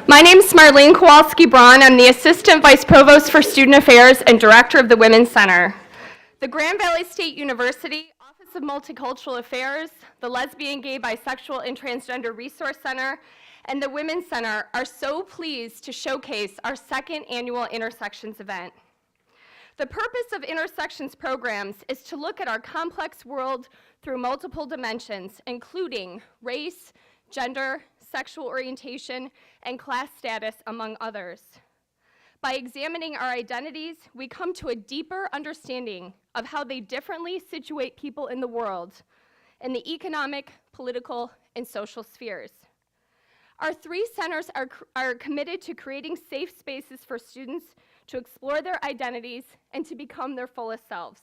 My name is Marlene Kowalski-Braun. I'm the Assistant Vice Provost for Student Affairs and Director of the Women's Center. The Grand Valley State University Office of Multicultural Affairs, the Lesbian, Gay, Bisexual, and Transgender Resource Center, and the Women's Center are so pleased to showcase our second annual Intersections event. The purpose of Intersections programs is to look at our complex world through multiple dimensions, including race, gender, sexual orientation, and class status, among others. By examining our identities, we come to a deeper understanding of how they differently situate people in the world, in the economic, political, and social spheres. Our three centers are committed to creating safe spaces for students to explore their identities and to become their fullest selves.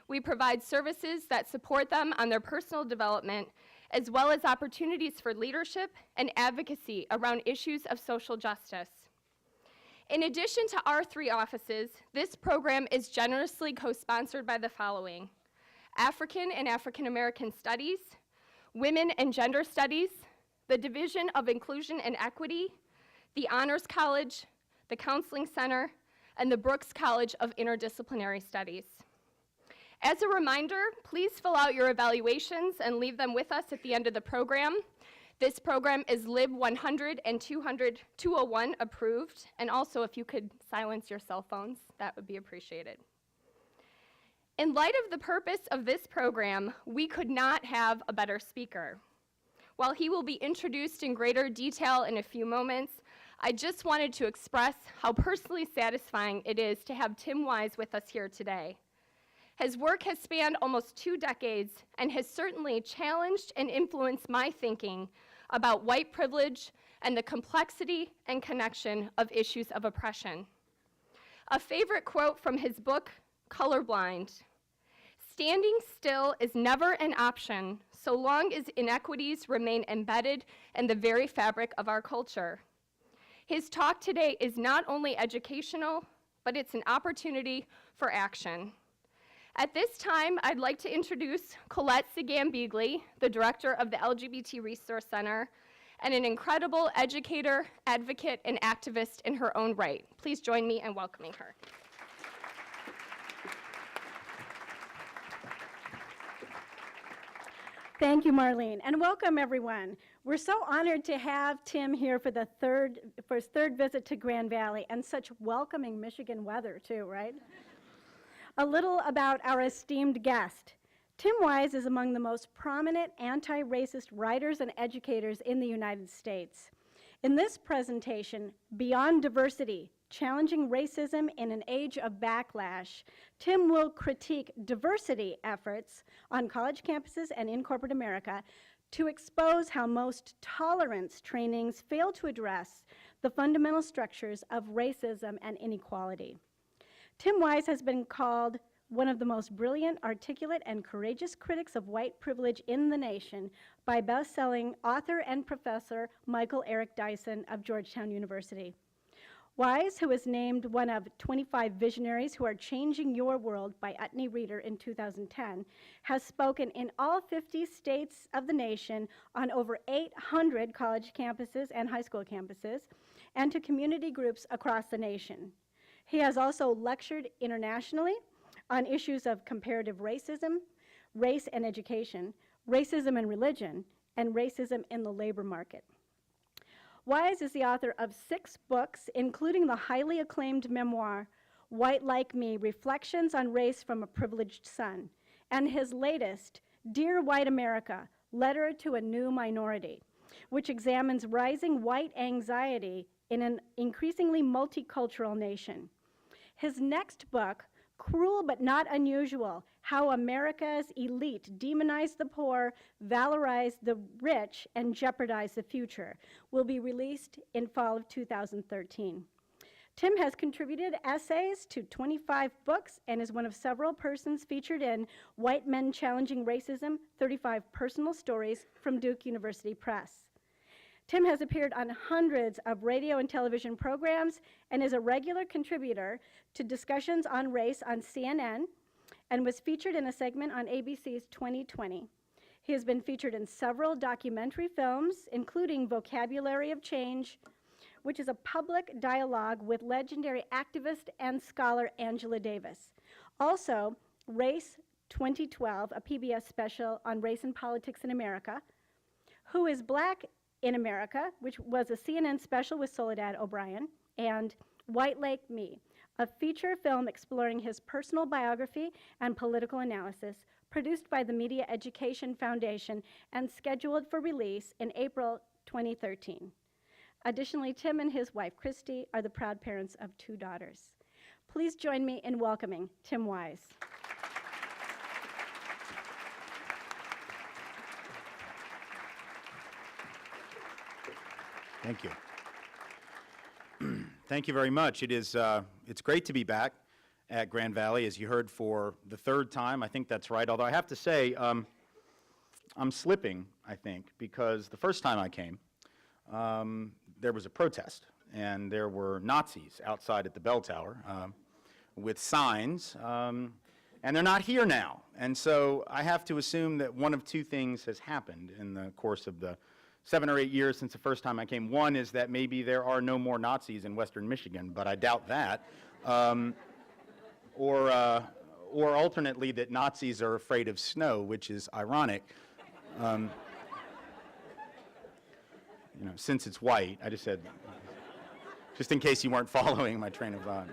We provide services that support them on their personal development, as well as opportunities for leadership and advocacy around issues of social justice. In addition to our three offices, this program is generously co-sponsored by the following: African and African American Studies, Women and Gender Studies, the Division of Inclusion and Equity, the Honors College, the Counseling Center, and the Brooks College of Interdisciplinary Studies. As a reminder, please fill out your evaluations and leave them with us at the end of the program. This program is Lib 100 and 201 approved, and also if you could silence your cell phones, that would be appreciated. In light of the purpose of this program, we could not have a better speaker. While he will be introduced in greater detail in a few moments, I just wanted to express how personally satisfying it is to have Tim Wise with us here today. His work has spanned almost 2 decades and has certainly challenged and influenced my thinking about white privilege and the complexity and connection of issues of oppression. A favorite quote from his book, Colorblind: "Standing still is never an option so long as inequities remain embedded in the very fabric of our culture." His talk today is not only educational, but it's an opportunity for action. At this time, I'd like to introduce Colette Sagan-Beagley, the director of the LGBT Resource Center, and an incredible educator, advocate, and activist in her own right. Please join me in welcoming her. Thank you, Marlene, and welcome everyone. We're so honored to have Tim here for his third visit to Grand Valley, and such welcoming Michigan weather too, right? A little about our esteemed guest. Tim Wise is among the most prominent anti-racist writers and educators in the United States. In this presentation, Beyond Diversity, Challenging Racism in an Age of Backlash, Tim will critique diversity efforts on college campuses and in corporate America to expose how most tolerance trainings fail to address the fundamental structures of racism and inequality. Tim Wise has been called one of the most brilliant, articulate, and courageous critics of white privilege in the nation by best-selling author and professor Michael Eric Dyson of Georgetown University. Wise, who was named one of 25 visionaries who are changing your world by Utne Reader in 2010, has spoken in all 50 states of the nation on over 800 college campuses and high school campuses, and to community groups across the nation. He has also lectured internationally on issues of comparative racism, race and education, racism and religion, and racism in the labor market. Wise is the author of 6 books, including the highly acclaimed memoir, White Like Me, Reflections on Race from a Privileged Son, and his latest, Dear White America, Letter to a New Minority, which examines rising white anxiety in an increasingly multicultural nation. His next book, Cruel but Not Unusual, How America's Elite Demonize the Poor, Valorize the Rich, and Jeopardize the Future, will be released in fall of 2013. Tim has contributed essays to 25 books and is one of several persons featured in White Men Challenging Racism, 35 Personal Stories from Duke University Press. Tim has appeared on hundreds of radio and television programs and is a regular contributor to discussions on race on CNN and was featured in a segment on ABC's 2020. He has been featured in several documentary films, including Vocabulary of Change, which is a public dialogue with legendary activist and scholar Angela Davis. Also, Race 2012, a PBS special on race and politics in America, Who is Black in America, which was a CNN special with Soledad O'Brien, and White Lake Me, a feature film exploring his personal biography and political analysis, produced by the Media Education Foundation and scheduled for release in April 2013. Additionally, Tim and his wife, Christy, are the proud parents of 2 daughters. Please join me in welcoming Tim Wise. Thank you. Thank you very much. It's great to be back at Grand Valley, as you heard, for the 3rd time. I think that's right, although I have to say I'm slipping, I think, because the first time I came, there was a protest, and there were Nazis outside at the bell tower with signs, and they're not here now. And so I have to assume that one of 2 things has happened in the course of the 7 or 8 years since the first time I came. One is that maybe there are no more Nazis in Western Michigan, but I doubt that. Or alternately, that Nazis are afraid of snow, which is ironic. Since it's white, I just said, just in case you weren't following my train of thought.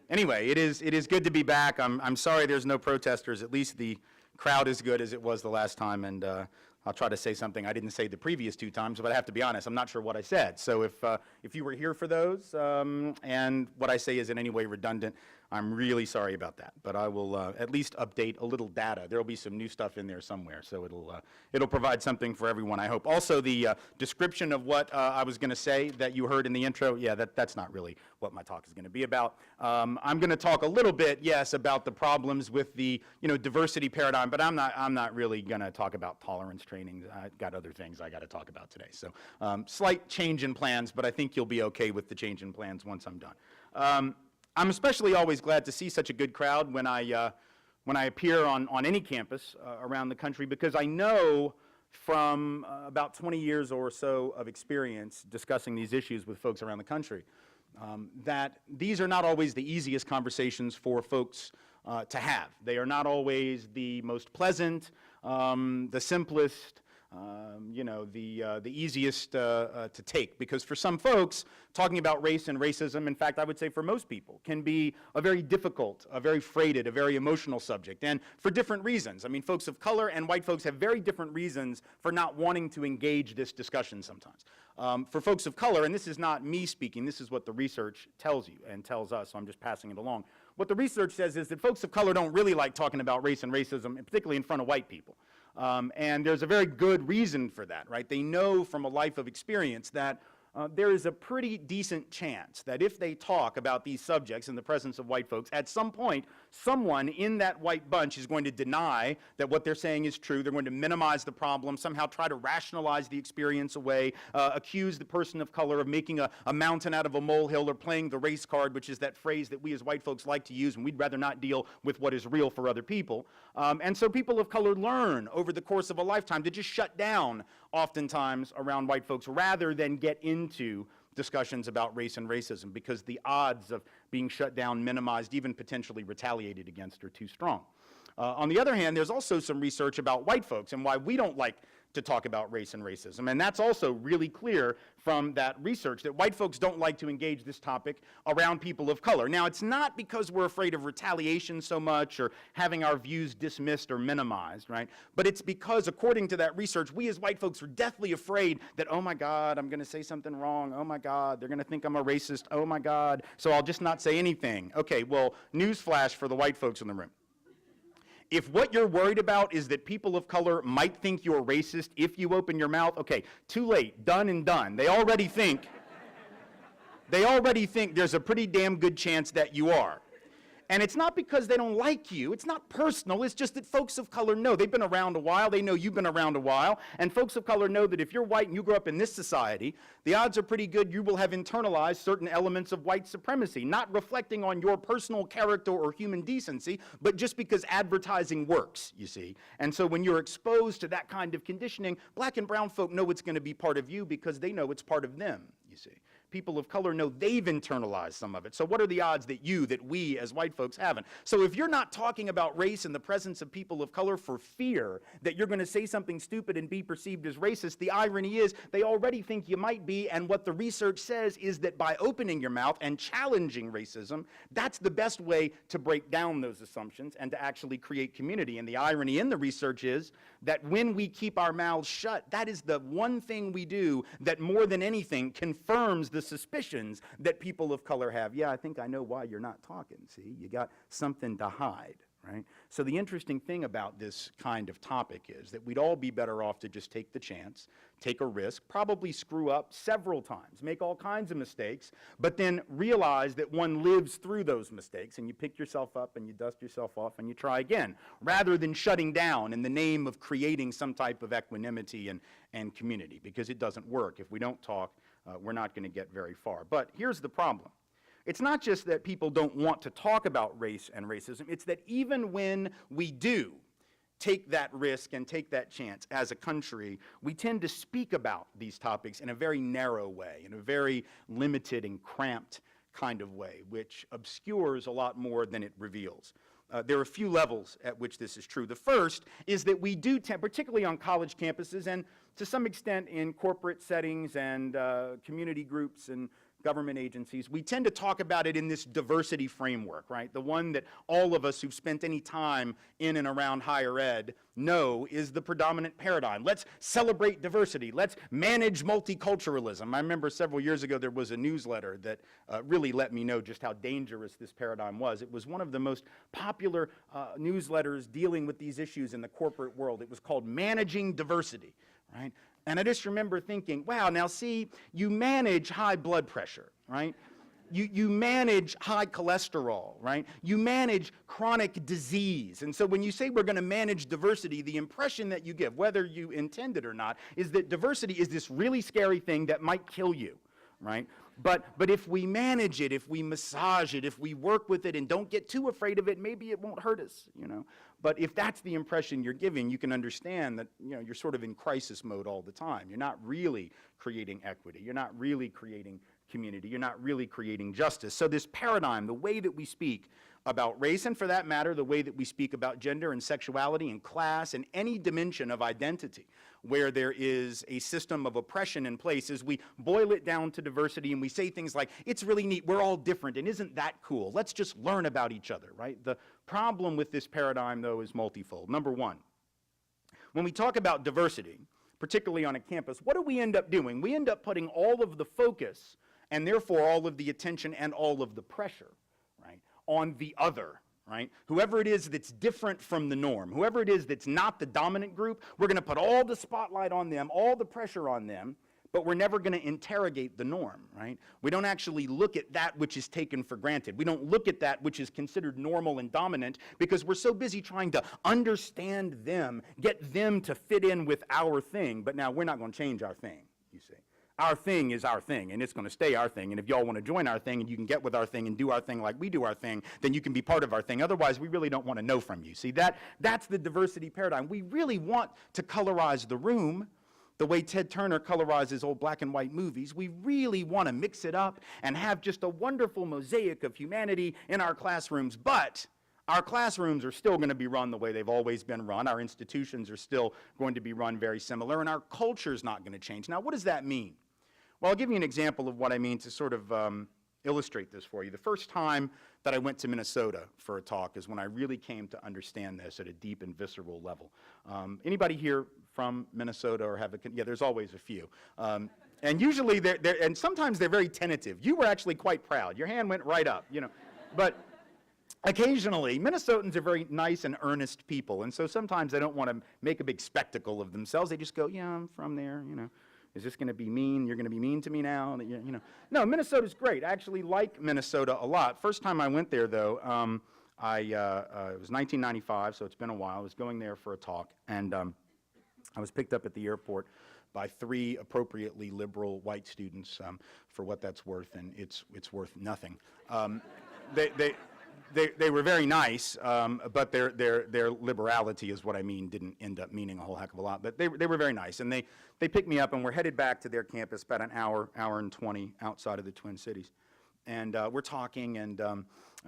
Anyway, it is good to be back. I'm sorry there's no protesters. At least the crowd is good as it was the last time, and I'll try to say something I didn't say the previous 2 times, but I have to be honest, I'm not sure what I said. So if you were here for those, and what I say is in any way redundant, I'm really sorry about that. But I will at least update a little data. There will be some new stuff in there somewhere, so it'll provide something for everyone, I hope. Also, the description of what I was going to say that you heard in the intro, yeah, that's not really what my talk is going to be about. I'm going to talk a little bit, yes, about the problems with the diversity paradigm, but I'm not really going to talk about tolerance training. I've got other things I got to talk about today. So slight change in plans, but I think you'll be okay with the change in plans once I'm done. I'm especially always glad to see such a good crowd when I appear on any campus around the country, because I know from about 20 years or so of experience discussing these issues with folks around the country that these are not always the easiest conversations for folks to have. They are not always the most pleasant, the simplest, the easiest to take, because for some folks, talking about race and racism, in fact, I would say for most people, can be a very difficult, a very freighted, a very emotional subject, and for different reasons. I mean, folks of color and white folks have very different reasons for not wanting to engage this discussion sometimes. For folks of color, and this is not me speaking, this is what the research tells you and tells us, so I'm just passing it along. What the research says is that folks of color don't really like talking about race and racism, particularly in front of white people. And there's a very good reason for that, right? They know from a life of experience that there is a pretty decent chance that if they talk about these subjects in the presence of white folks, at some point, someone in that white bunch is going to deny that what they're saying is true. They're going to minimize the problem, somehow try to rationalize the experience away, accuse the person of color of making a mountain out of a molehill, or playing the race card, which is that phrase that we as white folks like to use when we'd rather not deal with what is real for other people. And so people of color learn over the course of a lifetime to just shut down oftentimes around white folks rather than get into discussions about race and racism, because the odds of being shut down, minimized, even potentially retaliated against are too strong. On the other hand, there's also some research about white folks and why we don't like to talk about race and racism. And that's also really clear from that research, that white folks don't like to engage this topic around people of color. Now, it's not because we're afraid of retaliation so much or having our views dismissed or minimized, right? But it's because, according to that research, we as white folks are deathly afraid that, oh my God, I'm going to say something wrong. Oh my God, they're going to think I'm a racist. Oh my God, so I'll just not say anything. Okay, well, newsflash for the white folks in the room. If what you're worried about is that people of color might think you're racist if you open your mouth, okay, too late, done and done. They already think there's a pretty damn good chance that you are. And it's not because they don't like you. It's not personal. It's just that folks of color know. They've been around a while. They know you've been around a while. And folks of color know that if you're white and you grew up in this society, the odds are pretty good you will have internalized certain elements of white supremacy, not reflecting on your personal character or human decency, but just because advertising works, you see. And so when you're exposed to that kind of conditioning, black and brown folk know it's going to be part of you because they know it's part of them, you see. People of color know they've internalized some of it. So what are the odds that we as white folks haven't? So if you're not talking about race in the presence of people of color for fear that you're going to say something stupid and be perceived as racist, the irony is they already think you might be, and what the research says is that by opening your mouth and challenging racism, that's the best way to break down those assumptions and to actually create community. And the irony in the research is that when we keep our mouths shut, that is the one thing we do that more than anything confirms the suspicions that people of color have. Yeah, I think I know why you're not talking. See, you got something to hide, right? So the interesting thing about this kind of topic is that we'd all be better off to just take the chance, take a risk, probably screw up several times, make all kinds of mistakes, but then realize that one lives through those mistakes, and you pick yourself up and you dust yourself off and you try again, rather than shutting down in the name of creating some type of equanimity and community, because it doesn't work. If we don't talk, we're not going to get very far. But here's the problem. It's not just that people don't want to talk about race and racism, it's that even when we do take that risk and take that chance as a country, we tend to speak about these topics in a very narrow way, in a very limited and cramped kind of way, which obscures a lot more than it reveals. There are a few levels at which this is true. The first is that we do tend, particularly on college campuses and to some extent in corporate settings and community groups and government agencies, we tend to talk about it in this diversity framework, right? The one that all of us who've spent any time in and around higher ed know is the predominant paradigm. Let's celebrate diversity. Let's manage multiculturalism. I remember several years ago there was a newsletter that really let me know just how dangerous this paradigm was. It was one of the most popular newsletters dealing with these issues in the corporate world. It was called Managing Diversity, right? And I just remember thinking, wow, now see, you manage high blood pressure, right? You manage high cholesterol, right? You manage chronic disease. And so when you say we're going to manage diversity, the impression that you give, whether you intend it or not, is that diversity is this really scary thing that might kill you, right? But if we manage it, if we massage it, if we work with it and don't get too afraid of it, maybe it won't hurt us, you know? But if that's the impression you're giving, you can understand that, you know, you're sort of in crisis mode all the time. You're not really creating equity. You're not really creating community. You're not really creating justice. So this paradigm, the way that we speak about race, and for that matter, the way that we speak about gender and sexuality and class and any dimension of identity where there is a system of oppression in place, is we boil it down to diversity and we say things like, it's really neat, we're all different, and isn't that cool? Let's just learn about each other, right? The problem with this paradigm, though, is multifold. Number one, when we talk about diversity, particularly on a campus, what do we end up doing? We end up putting all of the focus and therefore all of the attention and all of the pressure, right, on the other, right? Whoever it is that's different from the norm, whoever it is that's not the dominant group, we're going to put all the spotlight on them, all the pressure on them, but we're never going to interrogate the norm, right? We don't actually look at that which is taken for granted. We don't look at that which is considered normal and dominant because we're so busy trying to understand them, get them to fit in with our thing, but now we're not going to change our thing, you see. Our thing is our thing, and it's going to stay our thing, and if y'all want to join our thing and you can get with our thing and do our thing like we do our thing, then you can be part of our thing. Otherwise, we really don't want to know from you. See, that's the diversity paradigm. We really want to colorize the room the way Ted Turner colorizes old black and white movies. We really want to mix it up and have just a wonderful mosaic of humanity in our classrooms, but our classrooms are still going to be run the way they've always been run. Our institutions are still going to be run very similar, and our culture's not going to change. Now, what does that mean? Well, I'll give you an example of what I mean to sort of illustrate this for you. The first time that I went to Minnesota for a talk is when I really came to understand this at a deep and visceral level. Anybody here from Minnesota or have a, yeah, there's always a few. And usually, and sometimes they're very tentative. You were actually quite proud. Your hand went right up, you know. But occasionally, Minnesotans are very nice and earnest people, and so sometimes they don't want to make a big spectacle of themselves. They just go, yeah, I'm from there, you know. Is this going to be mean? You're going to be mean to me now? You know. No, Minnesota's great. I actually like Minnesota a lot. First time I went there, though, it was 1995, so it's been a while. I was going there for a talk, and I was picked up at the airport by 3 appropriately liberal white students, for what that's worth, and it's worth nothing. they were very nice, but their liberality is what I mean, didn't end up meaning a whole heck of a lot. But they were very nice, and they picked me up, and we're headed back to their campus about an hour and 20 outside of the Twin Cities. And we're talking, and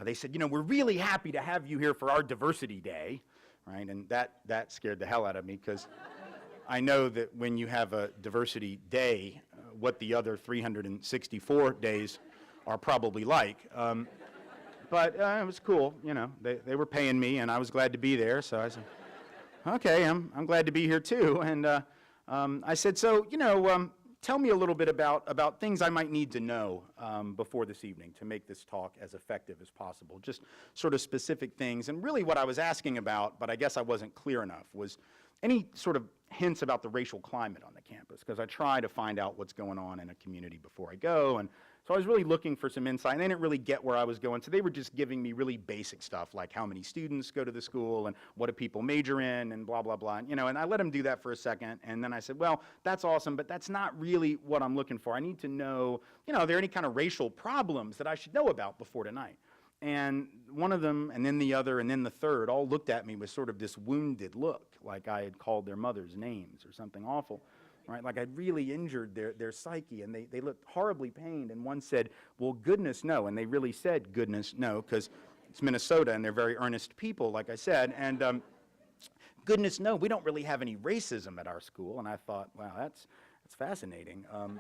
they said, we're really happy to have you here for our diversity day, right? And that scared the hell out of me, because I know that when you have a diversity day, what the other 364 days are probably like. But it was cool, they were paying me, and I was glad to be there, so I said, okay, I'm glad to be here too. And I said, so, tell me a little bit about things I might need to know before this evening to make this talk as effective as possible. Just sort of specific things. And really what I was asking about, but I guess I wasn't clear enough, was any sort of hints about the racial climate on the campus, because I try to find out what's going on in a community before I go. And so I was really looking for some insight, and they didn't really get where I was going. So they were just giving me really basic stuff, like how many students go to the school, and what do people major in, and blah, blah, blah. And I let them do that for a second, and then I said, well, that's awesome, but that's not really what I'm looking for. I need to know, are there any kind of racial problems that I should know about before tonight? And one of them, and then the other, and then the third, all looked at me with sort of this wounded look, like I had called their mothers names or something awful. Right, like I'd really injured their psyche, and they looked horribly pained, and one said, well, goodness no, and they really said goodness no, because it's Minnesota, and they're very earnest people, like I said, and goodness no, we don't really have any racism at our school. And I thought, wow, that's fascinating. A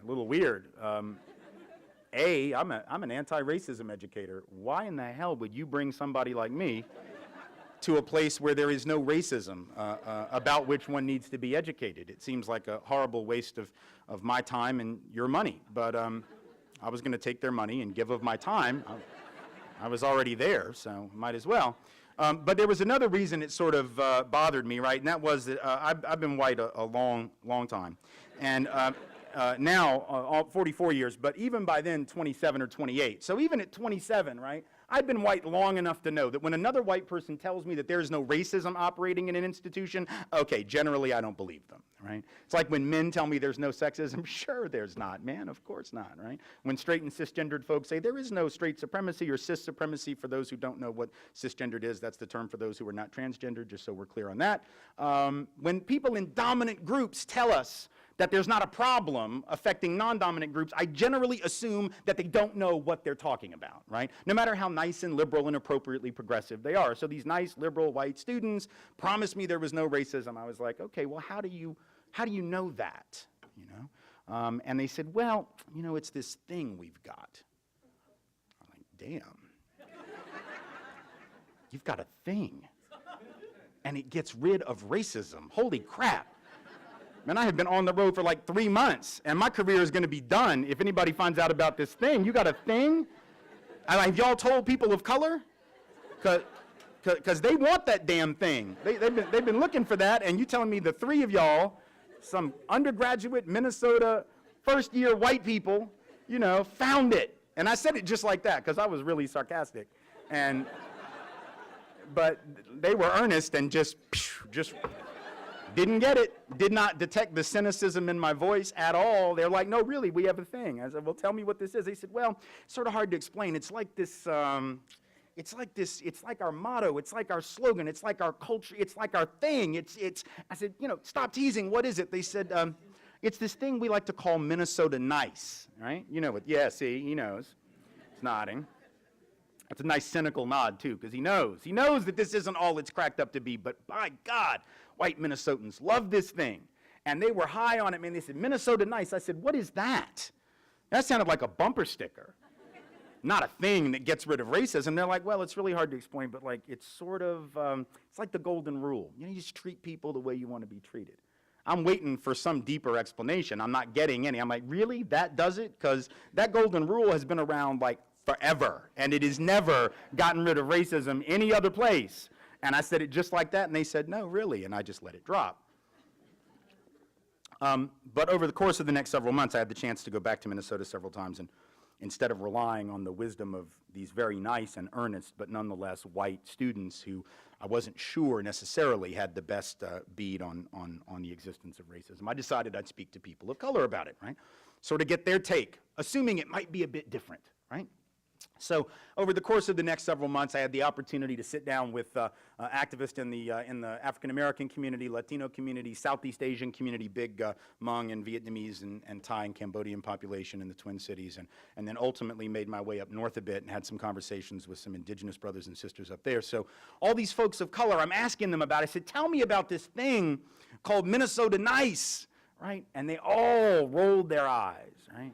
little weird. I'm an anti-racism educator. Why in the hell would you bring somebody like me to a place where there is no racism about which one needs to be educated? It seems like a horrible waste of my time and your money. But I was going to take their money and give of my time. I was already there, so might as well. But there was another reason it sort of bothered me, right? And that was that I've been white a long, long time. And now, 44 years, but even by then, 27 or 28. So even at 27, right, I've been white long enough to know that when another white person tells me that there is no racism operating in an institution, okay, generally I don't believe them, right? It's like when men tell me there's no sexism, sure there's not, man, of course not, right? When straight and cisgendered folks say there is no straight supremacy or cis supremacy, for those who don't know what cisgendered is, that's the term for those who are not transgendered, just so we're clear on that. When people in dominant groups tell us that there's not a problem affecting non-dominant groups, I generally assume that they don't know what they're talking about, right? No matter how nice and liberal and appropriately progressive they are. So these nice liberal white students promised me there was no racism. I was like, okay, well, how do you know that, And they said, well, it's this thing we've got. I'm like, damn. You've got a thing. And it gets rid of racism. Holy crap. Man, I had been on the road for like 3 months, and my career is going to be done if anybody finds out about this thing. You got a thing? Have y'all told people of color? Because they want that damn thing. They've been looking for that, and you telling me the three of y'all, some undergraduate Minnesota first-year white people, found it. And I said it just like that because I was really sarcastic. But they were earnest and just didn't get it, did not detect the cynicism in my voice at all. They're like, no, really, we have a thing. I said, well, tell me what this is. They said, well, it's sort of hard to explain. It's like this, it's like our motto, it's like our slogan, it's like our culture, it's like our thing. I said, stop teasing, what is it? They said, it's this thing we like to call Minnesota nice, right? You know what, yeah, see, he knows. He's nodding. That's a nice cynical nod, too, because he knows. He knows that this isn't all it's cracked up to be, but by God, white Minnesotans love this thing. And they were high on it, man. They said, Minnesota nice. I said, what is that? That sounded like a bumper sticker, not a thing that gets rid of racism. They're like, well, it's really hard to explain, but like it's sort of, it's like the golden rule. You just treat people the way you want to be treated. I'm waiting for some deeper explanation. I'm not getting any. I'm like, really? That does it? Because that golden rule has been around like forever, and it has never gotten rid of racism any other place. And I said it just like that, and they said, no, really, and I just let it drop. But over the course of the next several months, I had the chance to go back to Minnesota several times, and instead of relying on the wisdom of these very nice and earnest, but nonetheless white students who I wasn't sure necessarily had the best bead on the existence of racism, I decided I'd speak to people of color about it, right? So to get their take, assuming it might be a bit different, right? So over the course of the next several months, I had the opportunity to sit down with activists in the African-American community, Latino community, Southeast Asian community, big Hmong and Vietnamese and Thai and Cambodian population in the Twin Cities, and then ultimately made my way up north a bit and had some conversations with some indigenous brothers and sisters up there. So all these folks of color, I'm asking them about, I said, tell me about this thing called Minnesota Nice, right? And they all rolled their eyes, right?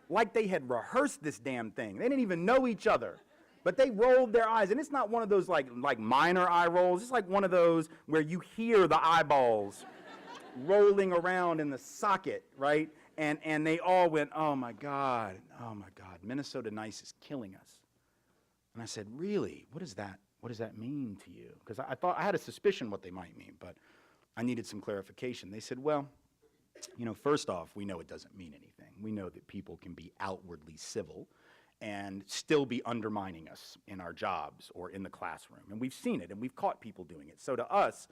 Like they had rehearsed this damn thing. They didn't even know each other, but they rolled their eyes. And it's not one of those like minor eye rolls. It's like one of those where you hear the eyeballs rolling around in the socket, right? And they all went, oh my God, Minnesota Nice is killing us. And I said, really? What does that mean to you? Because I had a suspicion what they might mean, but I needed some clarification. They said, well, you know, first off, we know it doesn't mean anything. We know that people can be outwardly civil and still be undermining us in our jobs or in the classroom. And we've seen it, and we've caught people doing it. So to us,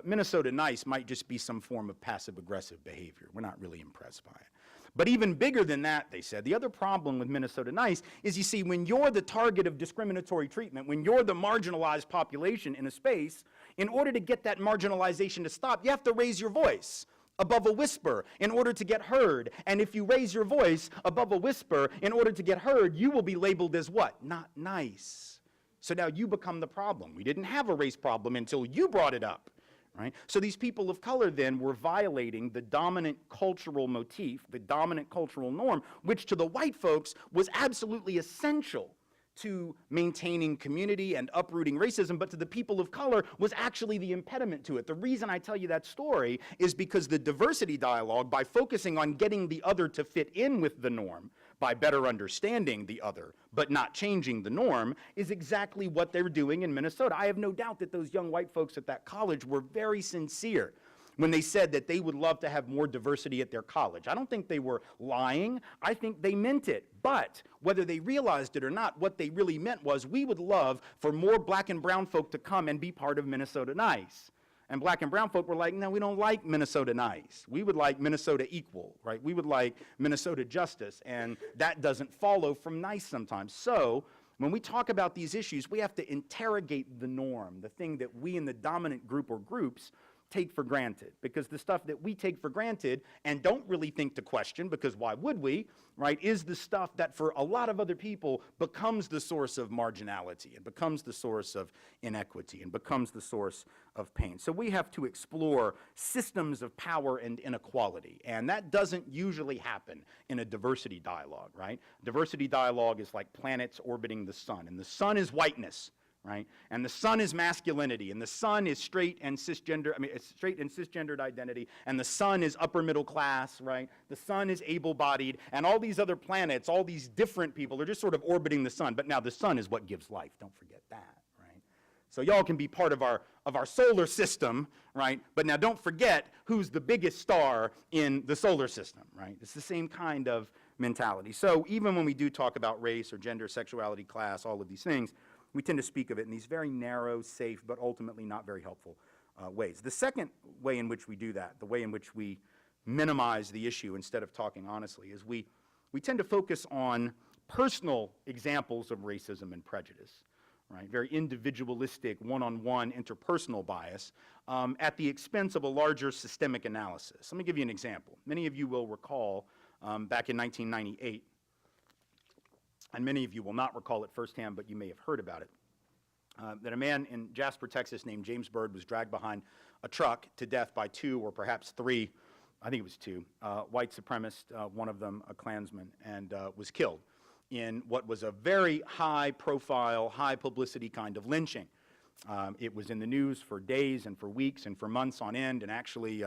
Minnesota Nice might just be some form of passive-aggressive behavior. We're not really impressed by it. But even bigger than that, they said, the other problem with Minnesota Nice is, you see, when you're the target of discriminatory treatment, when you're the marginalized population in a space, in order to get that marginalization to stop, you have to raise your voice above a whisper in order to get heard. And if you raise your voice above a whisper in order to get heard, you will be labeled as what? Not nice. So now you become the problem. We didn't have a race problem until you brought it up, right? So these people of color then were violating the dominant cultural motif, the dominant cultural norm, which to the white folks was absolutely essential to maintaining community and uprooting racism, but to the people of color was actually the impediment to it. The reason I tell you that story is because the diversity dialogue, by focusing on getting the other to fit in with the norm, by better understanding the other, but not changing the norm, is exactly what they're doing in Minnesota. I have no doubt that those young white folks at that college were very sincere when they said that they would love to have more diversity at their college. I don't think they were lying. I think they meant it. But whether they realized it or not, what they really meant was, we would love for more black and brown folk to come and be part of Minnesota Nice. And black and brown folk were like, no, we don't like Minnesota Nice. We would like Minnesota equal, right? We would like Minnesota justice. And that doesn't follow from nice sometimes. So when we talk about these issues, we have to interrogate the norm, the thing that we in the dominant group or groups take for granted, because the stuff that we take for granted and don't really think to question, because why would we, right, is the stuff that for a lot of other people becomes the source of marginality and becomes the source of inequity and becomes the source of pain. So we have to explore systems of power and inequality, and that doesn't usually happen in a diversity dialogue, right? Diversity dialogue is like planets orbiting the sun, and the sun is whiteness, right? And the sun is masculinity, and the sun is straight and cisgendered identity, and the sun is upper middle class, right? The sun is able-bodied, and all these other planets, all these different people are just sort of orbiting the sun. But now the sun is what gives life. Don't forget that, right? So y'all can be part of our solar system, right? But now don't forget who's the biggest star in the solar system, right? It's the same kind of mentality. So even when we do talk about race or gender, sexuality, class, all of these things, we tend to speak of it in these very narrow, safe, but ultimately not very helpful ways. The second way in which we do that, the way in which we minimize the issue instead of talking honestly, is we tend to focus on personal examples of racism and prejudice, right? Very individualistic, one-on-one interpersonal bias at the expense of a larger systemic analysis. Let me give you an example. Many of you will recall back in 1998, and many of you will not recall it firsthand, but you may have heard about it, that a man in Jasper, Texas named James Byrd was dragged behind a truck to death by 2 or perhaps 3, I think it was 2, white supremacists, one of them a Klansman, and was killed in what was a very high-profile, high-publicity kind of lynching. It was in the news for days and for weeks and for months on end, and actually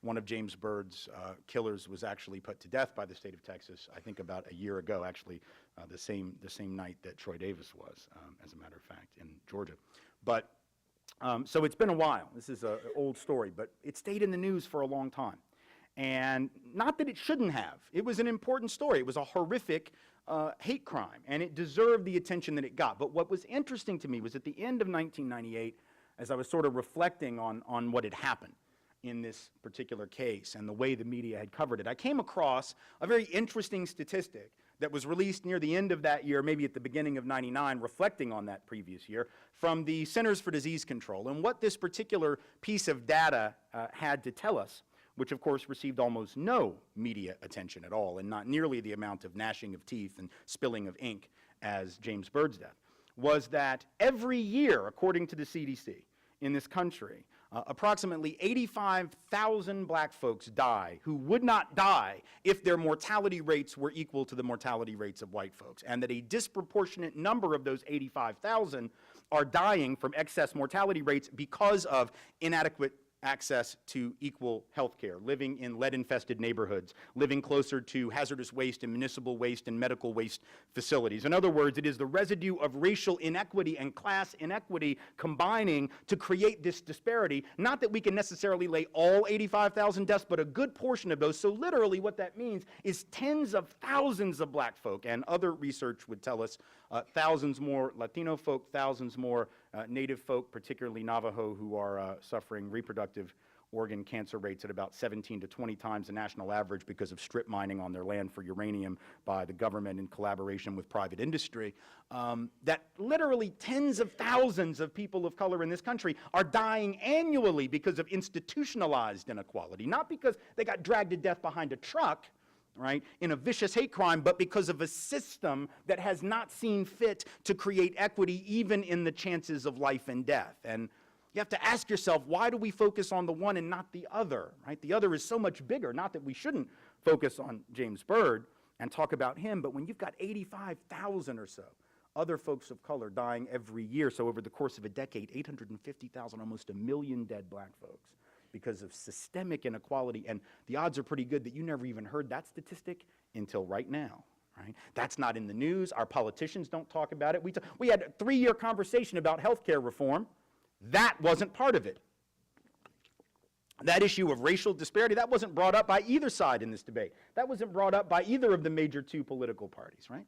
one of James Byrd's killers was actually put to death by the state of Texas, I think about a year ago, actually the same night that Troy Davis was, as a matter of fact, in Georgia. But so it's been a while. This is an old story, but it stayed in the news for a long time. And not that it shouldn't have. It was an important story. It was a horrific hate crime, and it deserved the attention that it got. But what was interesting to me was at the end of 1998, as I was sort of reflecting on what had happened, in this particular case and the way the media had covered it. I came across a very interesting statistic that was released near the end of that year, maybe at the beginning of '99, reflecting on that previous year, from the Centers for Disease Control. And what this particular piece of data had to tell us, which of course received almost no media attention at all, and not nearly the amount of gnashing of teeth and spilling of ink as James Byrd's death, was that every year, according to the CDC, in this country, approximately 85,000 black folks die who would not die if their mortality rates were equal to the mortality rates of white folks, and that a disproportionate number of those 85,000 are dying from excess mortality rates because of inadequate access to equal health care, living in lead-infested neighborhoods, living closer to hazardous waste and municipal waste and medical waste facilities. In other words, it is the residue of racial inequity and class inequity combining to create this disparity. Not that we can necessarily lay all 85,000 deaths, but a good portion of those. So literally what that means is tens of thousands of black folk, and other research would tell us thousands more Latino folk, thousands more Native folk, particularly Navajo, who are suffering reproductive organ cancer rates at about 17 to 20 times the national average because of strip mining on their land for uranium by the government in collaboration with private industry. That literally tens of thousands of people of color in this country are dying annually because of institutionalized inequality, not because they got dragged to death behind a truck, right, in a vicious hate crime, but because of a system that has not seen fit to create equity even in the chances of life and death. And you have to ask yourself, why do we focus on the one and not the other, right? The other is so much bigger. Not that we shouldn't focus on James Byrd and talk about him, but when you've got 85,000 or so other folks of color dying every year, so over the course of a decade, 850,000, almost 1 million dead black folks, because of systemic inequality, and the odds are pretty good that you never even heard that statistic until right now, right? That's not in the news. Our politicians don't talk about it. We had a 3-year conversation about health care reform. That wasn't part of it. That issue of racial disparity, that wasn't brought up by either side in this debate. That wasn't brought up by either of the major 2 political parties, right?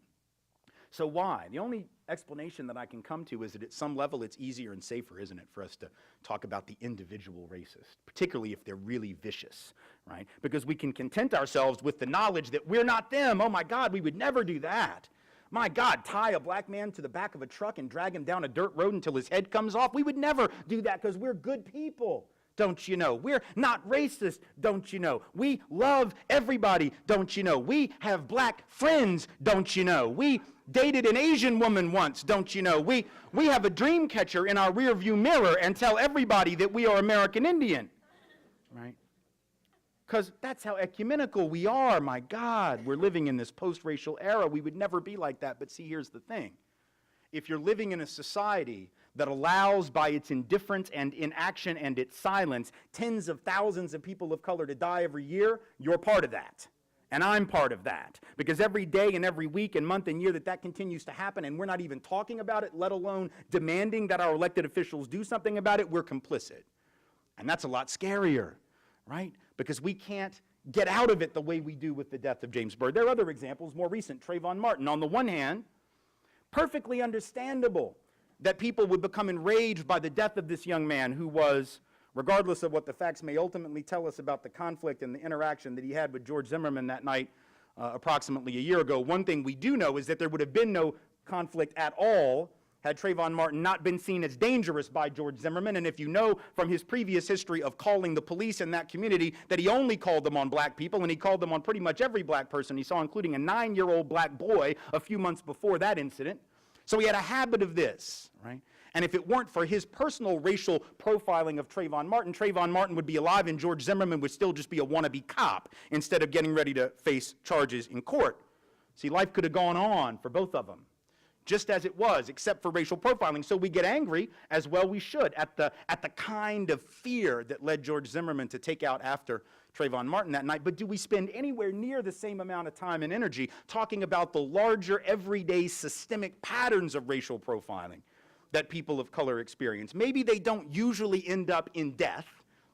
So why? The only explanation that I can come to is that at some level it's easier and safer, isn't it, for us to talk about the individual racist, particularly if they're really vicious, right? Because we can content ourselves with the knowledge that we're not them. Oh my God, we would never do that. My God, tie a black man to the back of a truck and drag him down a dirt road until his head comes off. We would never do that because we're good people. Don't you know? We're not racist, don't you know? We love everybody, don't you know? We have black friends, don't you know? We dated an Asian woman once, don't you know? We have a dream catcher in our rearview mirror and tell everybody that we are American Indian, right? Because that's how ecumenical we are, my God. We're living in this post-racial era. We would never be like that, but see, here's the thing. If you're living in a society that allows, by its indifference and inaction and its silence, tens of thousands of people of color to die every year, you're part of that. And I'm part of that. Because every day and every week and month and year that continues to happen, and we're not even talking about it, let alone demanding that our elected officials do something about it, we're complicit. And that's a lot scarier, right? Because we can't get out of it the way we do with the death of James Byrd. There are other examples, more recent, Trayvon Martin. On the one hand, perfectly understandable that people would become enraged by the death of this young man who was, regardless of what the facts may ultimately tell us about the conflict and the interaction that he had with George Zimmerman that night approximately a year ago. One thing we do know is that there would have been no conflict at all had Trayvon Martin not been seen as dangerous by George Zimmerman. And if you know from his previous history of calling the police in that community that he only called them on black people, and he called them on pretty much every black person he saw, including a 9-year-old black boy a few months before that incident. So he had a habit of this, right? And if it weren't for his personal racial profiling of Trayvon Martin would be alive and George Zimmerman would still just be a wannabe cop instead of getting ready to face charges in court. See, life could have gone on for both of them, just as it was, except for racial profiling. So we get angry, as well we should, at the kind of fear that led George Zimmerman to take out after Trayvon Martin that night. But do we spend anywhere near the same amount of time and energy talking about the larger, everyday, systemic patterns of racial profiling that people of color experience? Maybe they don't usually end up in death.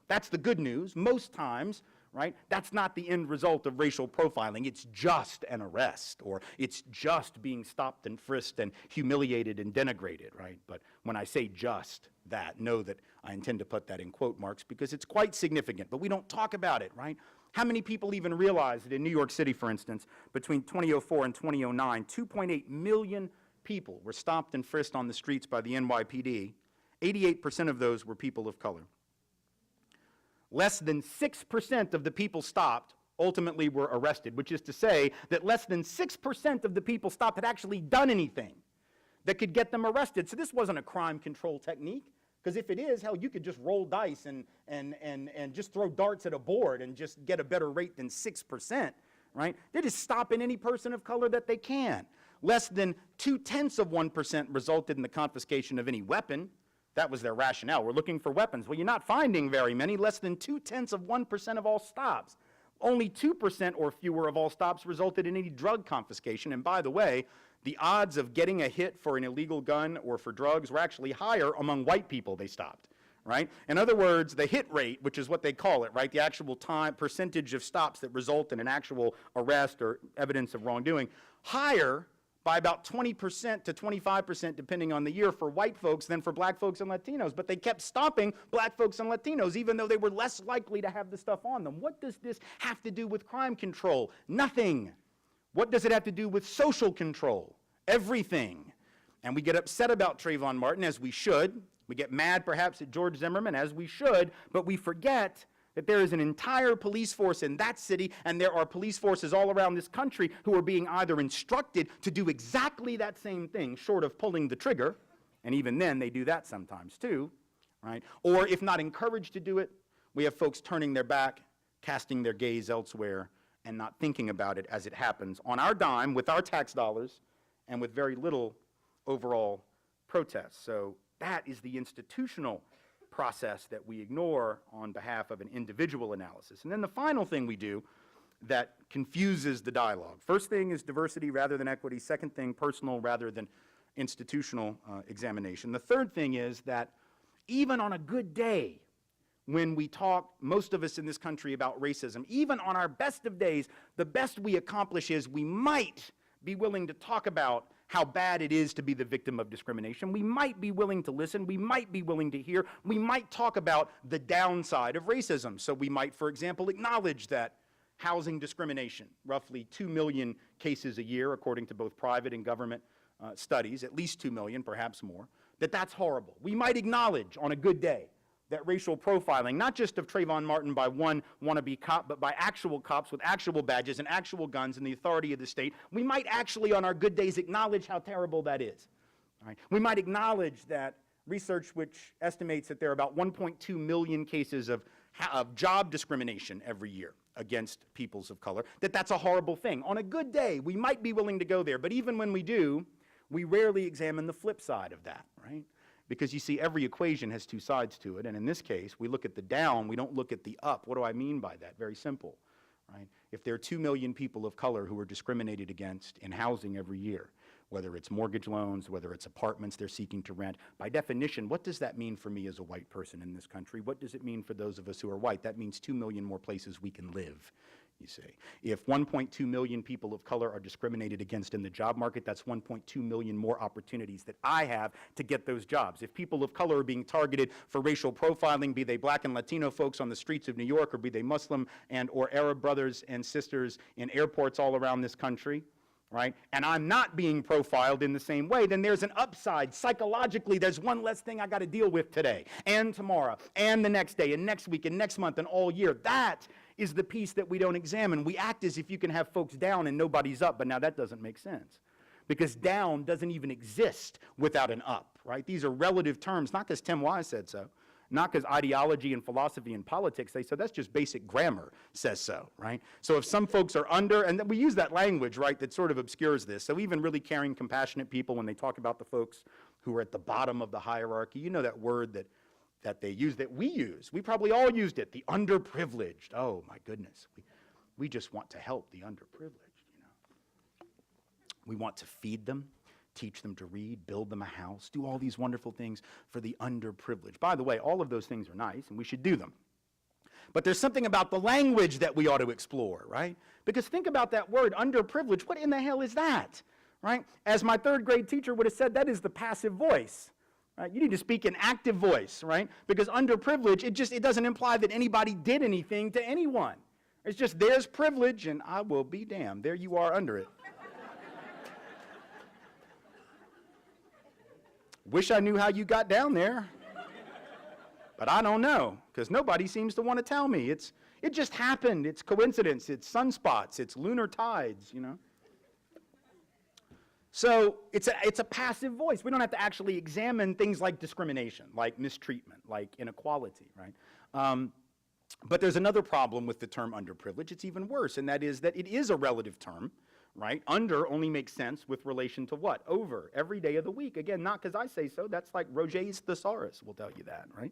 That's the good news. Most times, right? That's not the end result of racial profiling. It's just an arrest, or it's just being stopped and frisked and humiliated and denigrated, right? But when I say just that, know that I intend to put that in quote marks because it's quite significant, but we don't talk about it, right? How many people even realize that in New York City, for instance, between 2004 and 2009, 2.8 million people were stopped and frisked on the streets by the NYPD. 88% of those were people of color. Less than 6% of the people stopped ultimately were arrested, which is to say that less than 6% of the people stopped had actually done anything that could get them arrested. So this wasn't a crime control technique, because if it is, hell, you could just roll dice and just throw darts at a board and just get a better rate than 6%, right? They're just stopping any person of color that they can. Less than 0.2% resulted in the confiscation of any weapon. That was their rationale. We're looking for weapons. Well, you're not finding very many. Less than 0.2% of all stops. Only 2% or fewer of all stops resulted in any drug confiscation. And by the way, the odds of getting a hit for an illegal gun or for drugs were actually higher among white people they stopped, right? In other words, the hit rate, which is what they call it, right, the actual percentage of stops that result in an actual arrest or evidence of wrongdoing, higher by about 20% to 25%, depending on the year, for white folks than for black folks and Latinos. But they kept stopping black folks and Latinos, even though they were less likely to have the stuff on them. What does this have to do with crime control? Nothing. What does it have to do with social control? Everything. And we get upset about Trayvon Martin, as we should. We get mad, perhaps, at George Zimmerman, as we should. But we forget that there is an entire police force in that city, and there are police forces all around this country who are being either instructed to do exactly that same thing, short of pulling the trigger, and even then they do that sometimes too, right? Or if not encouraged to do it, we have folks turning their back, casting their gaze elsewhere, and not thinking about it as it happens on our dime, with our tax dollars, and with very little overall protest. So that is the institutional process that we ignore on behalf of an individual analysis. And then the final thing we do that confuses the dialogue. First thing is diversity rather than equity. Second thing, personal rather than institutional examination. The third thing is that even on a good day, when we talk, most of us in this country, about racism, even on our best of days, the best we accomplish is we might be willing to talk about how bad it is to be the victim of discrimination. We might be willing to listen. We might be willing to hear. We might talk about the downside of racism. So we might, for example, acknowledge that housing discrimination, roughly 2 million cases a year, according to both private and government studies, at least 2 million, perhaps more, that's horrible. We might acknowledge on a good day that racial profiling, not just of Trayvon Martin by one wannabe cop, but by actual cops with actual badges and actual guns and the authority of the state, we might actually on our good days acknowledge how terrible that is. All right? We might acknowledge that research which estimates that there are about 1.2 million cases of job discrimination every year against peoples of color, that's a horrible thing. On a good day, we might be willing to go there, but even when we do, we rarely examine the flip side of that, right? Because you see, every equation has two sides to it, and in this case, we look at the down, we don't look at the up. What do I mean by that? Very simple, right? If there are 2 million people of color who are discriminated against in housing every year, whether it's mortgage loans, whether it's apartments they're seeking to rent, by definition, what does that mean for me as a white person in this country? What does it mean for those of us who are white? That means 2 million more places we can live, you see. If 1.2 million people of color are discriminated against in the job market, that's 1.2 million more opportunities that I have to get those jobs. If people of color are being targeted for racial profiling, be they black and Latino folks on the streets of New York, or be they Muslim and or Arab brothers and sisters in airports all around this country, right? And I'm not being profiled in the same way, then there's an upside. Psychologically, there's one less thing I got to deal with today and tomorrow and the next day and next week and next month and all year. That is the piece that we don't examine. We act as if you can have folks down and nobody's up, but now that doesn't make sense, because down doesn't even exist without an up, right? These are relative terms, not because Tim Wise said so, not because ideology and philosophy and politics say so. That's just basic grammar says so, right? So if some folks are under, and we use that language, right, that sort of obscures this. So even really caring, compassionate people, when they talk about the folks who are at the bottom of the hierarchy, you know that word that they use, that we use. We probably all used it, the underprivileged. Oh my goodness, we just want to help the underprivileged, you know. We want to feed them, teach them to read, build them a house, do all these wonderful things for the underprivileged. By the way, all of those things are nice, and we should do them. But there's something about the language that we ought to explore, right? Because think about that word, underprivileged. What in the hell is that, right? As my third grade teacher would have said, that is the passive voice, right? You need to speak in active voice, right? Because underprivileged, it doesn't imply that anybody did anything to anyone. It's just there's privilege, and I will be damned. There you are under it. Wish I knew how you got down there. But I don't know, because nobody seems to want to tell me. It just happened. It's coincidence. It's sunspots. It's lunar tides, you know. So it's a passive voice. We don't have to actually examine things like discrimination, like mistreatment, like inequality, right? But there's another problem with the term underprivileged. It's even worse, and that is that it is a relative term, right? Under only makes sense with relation to what? Over, every day of the week. Again, not because I say so. That's like Roget's thesaurus will tell you that, right?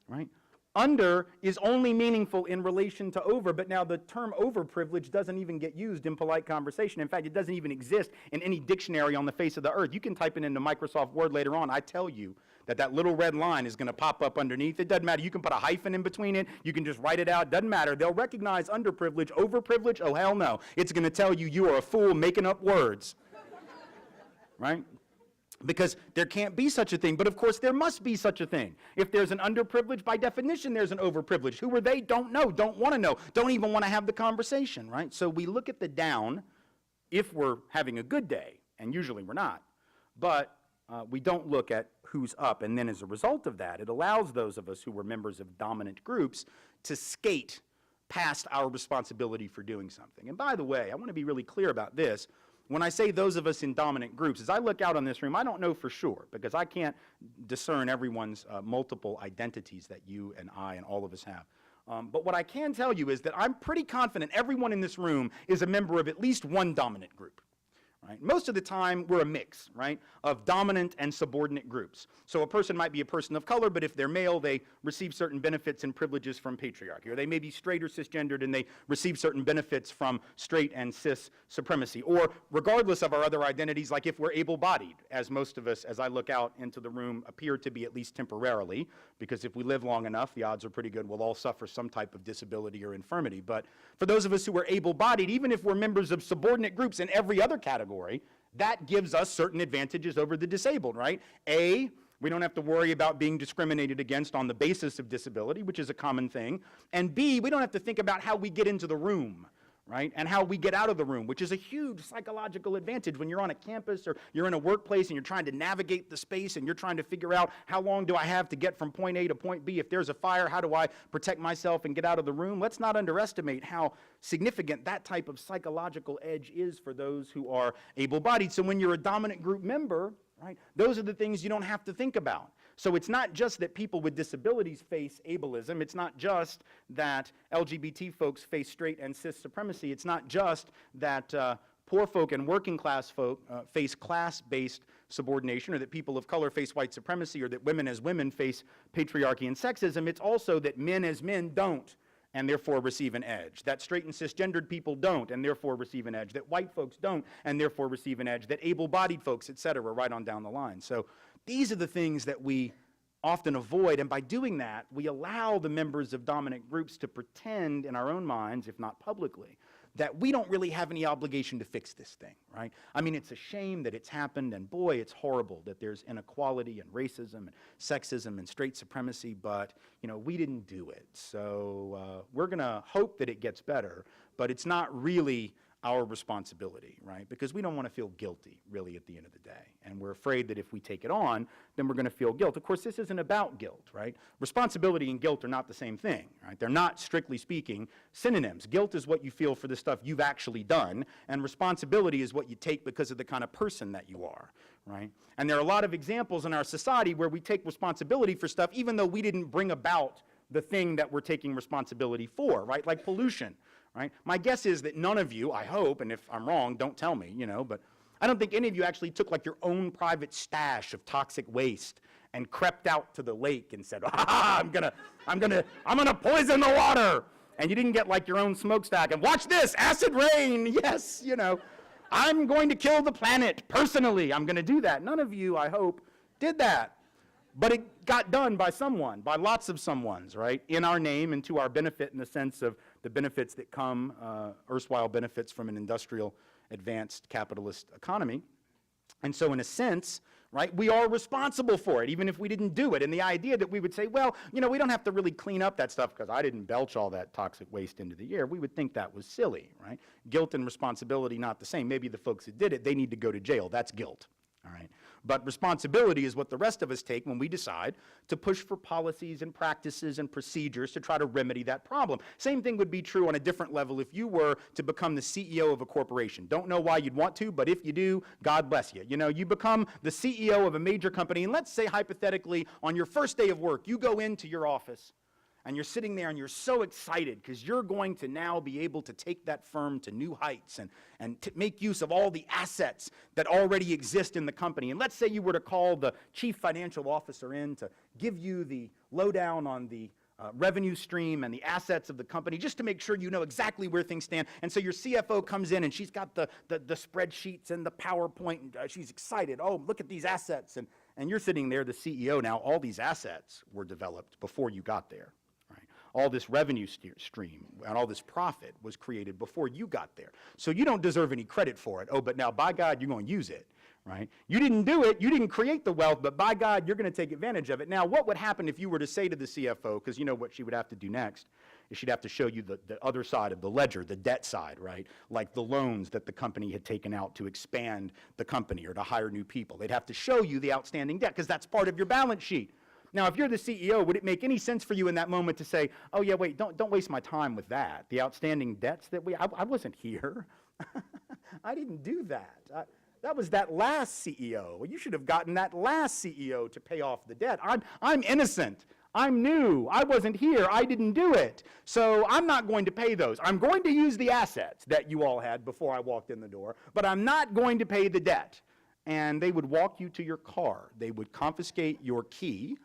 Right? Under is only meaningful in relation to over, but now the term overprivileged doesn't even get used in polite conversation. In fact, it doesn't even exist in any dictionary on the face of the earth. You can type it into Microsoft Word later on. I tell you that little red line is going to pop up underneath. It doesn't matter. You can put a hyphen in between it. You can just write it out. Doesn't matter. They'll recognize underprivileged. Overprivileged? Oh, hell no. It's going to tell you you are a fool making up words. Right? Because there can't be such a thing, but of course there must be such a thing. If there's an underprivileged, by definition there's an overprivileged. Who are they? Don't know, don't want to know, don't even want to have the conversation, right? So we look at the down if we're having a good day, and usually we're not, but we don't look at who's up, and then as a result of that, it allows those of us who were members of dominant groups to skate past our responsibility for doing something. And by the way, I want to be really clear about this. When I say those of us in dominant groups, as I look out on this room, I don't know for sure, because I can't discern everyone's multiple identities that you and I and all of us have. But what I can tell you is that I'm pretty confident everyone in this room is a member of at least one dominant group. Right? Most of the time, we're a mix, right, of dominant and subordinate groups. So a person might be a person of color, but if they're male, they receive certain benefits and privileges from patriarchy. Or they may be straight or cisgendered, and they receive certain benefits from straight and cis supremacy. Or regardless of our other identities, like if we're able-bodied, as most of us, as I look out into the room, appear to be at least temporarily, because if we live long enough, the odds are pretty good we'll all suffer some type of disability or infirmity. But for those of us who are able-bodied, even if we're members of subordinate groups in every other category, that gives us certain advantages over the disabled, right? A, we don't have to worry about being discriminated against on the basis of disability, which is a common thing. And B, we don't have to think about how we get into the room, right? And how we get out of the room, which is a huge psychological advantage when you're on a campus or you're in a workplace and you're trying to navigate the space and you're trying to figure out how long do I have to get from point A to point B. If there's a fire, how do I protect myself and get out of the room? Let's not underestimate how significant that type of psychological edge is for those who are able-bodied. So when you're a dominant group member, right, those are the things you don't have to think about. So it's not just that people with disabilities face ableism. It's not just that LGBT folks face straight and cis supremacy. It's not just that poor folk and working class folk face class-based subordination, or that people of color face white supremacy, or that women as women face patriarchy and sexism. It's also that men as men don't, and therefore receive an edge. That straight and cisgendered people don't, and therefore receive an edge. That white folks don't, and therefore receive an edge. That able-bodied folks, et cetera, right on down the line. So these are the things that we often avoid, and by doing that, we allow the members of dominant groups to pretend in our own minds, if not publicly, that we don't really have any obligation to fix this thing, right? I mean, it's a shame that it's happened, and boy, it's horrible that there's inequality and racism and sexism and straight supremacy, but, you know, we didn't do it. So we're going to hope that it gets better, but it's not really our responsibility, right? Because we don't want to feel guilty, really, at the end of the day. And we're afraid that if we take it on, then we're going to feel guilt. Of course, this isn't about guilt, right? Responsibility and guilt are not the same thing, right? They're not, strictly speaking, synonyms. Guilt is what you feel for the stuff you've actually done, and responsibility is what you take because of the kind of person that you are, right? And there are a lot of examples in our society where we take responsibility for stuff even though we didn't bring about the thing that we're taking responsibility for, right? Like pollution. Right? My guess is that none of you, I hope, and if I'm wrong, don't tell me, you know, but I don't think any of you actually took like your own private stash of toxic waste and crept out to the lake and said, I'm gonna poison the water. And you didn't get like your own smokestack and watch this, acid rain. Yes, you know, I'm going to kill the planet personally. I'm going to do that. None of you, I hope, did that. But it got done by someone, by lots of someones, right, in our name and to our benefit in the sense of the benefits that come, erstwhile benefits from an industrial, advanced capitalist economy. And so in a sense, right, we are responsible for it, even if we didn't do it. And the idea that we would say, well, you know, we don't have to really clean up that stuff because I didn't belch all that toxic waste into the air, we would think that was silly, right? Guilt and responsibility not the same. Maybe the folks that did it, they need to go to jail. That's guilt, all right? But responsibility is what the rest of us take when we decide to push for policies and practices and procedures to try to remedy that problem. Same thing would be true on a different level if you were to become the CEO of a corporation. Don't know why you'd want to, but if you do, God bless you. You know, you become the CEO of a major company, and let's say hypothetically on your first day of work, you go into your office and you're sitting there and you're so excited because you're going to now be able to take that firm to new heights and to make use of all the assets that already exist in the company. And let's say you were to call the chief financial officer in to give you the lowdown on the revenue stream and the assets of the company, just to make sure you know exactly where things stand. And so your CFO comes in and she's got the spreadsheets and the PowerPoint, and she's excited. Oh, look at these assets. And you're sitting there, the CEO now, all these assets were developed before you got there. All this revenue stream and all this profit was created before you got there. So you don't deserve any credit for it. Oh, but now by God, you're going to use it, right? You didn't do it. You didn't create the wealth, but by God, you're going to take advantage of it. Now, what would happen if you were to say to the CFO, because you know what she would have to do next, is she'd have to show you the other side of the ledger, the debt side, right? Like the loans that the company had taken out to expand the company or to hire new people. They'd have to show you the outstanding debt because that's part of your balance sheet. Now, if you're the CEO, would it make any sense for you in that moment to say, oh, yeah, wait, don't waste my time with that. The outstanding debts that I wasn't here. I didn't do that. That was that last CEO. Well, you should have gotten that last CEO to pay off the debt. I'm innocent. I'm new. I wasn't here. I didn't do it. So I'm not going to pay those. I'm going to use the assets that you all had before I walked in the door, but I'm not going to pay the debt. And they would walk you to your car. They would confiscate your key,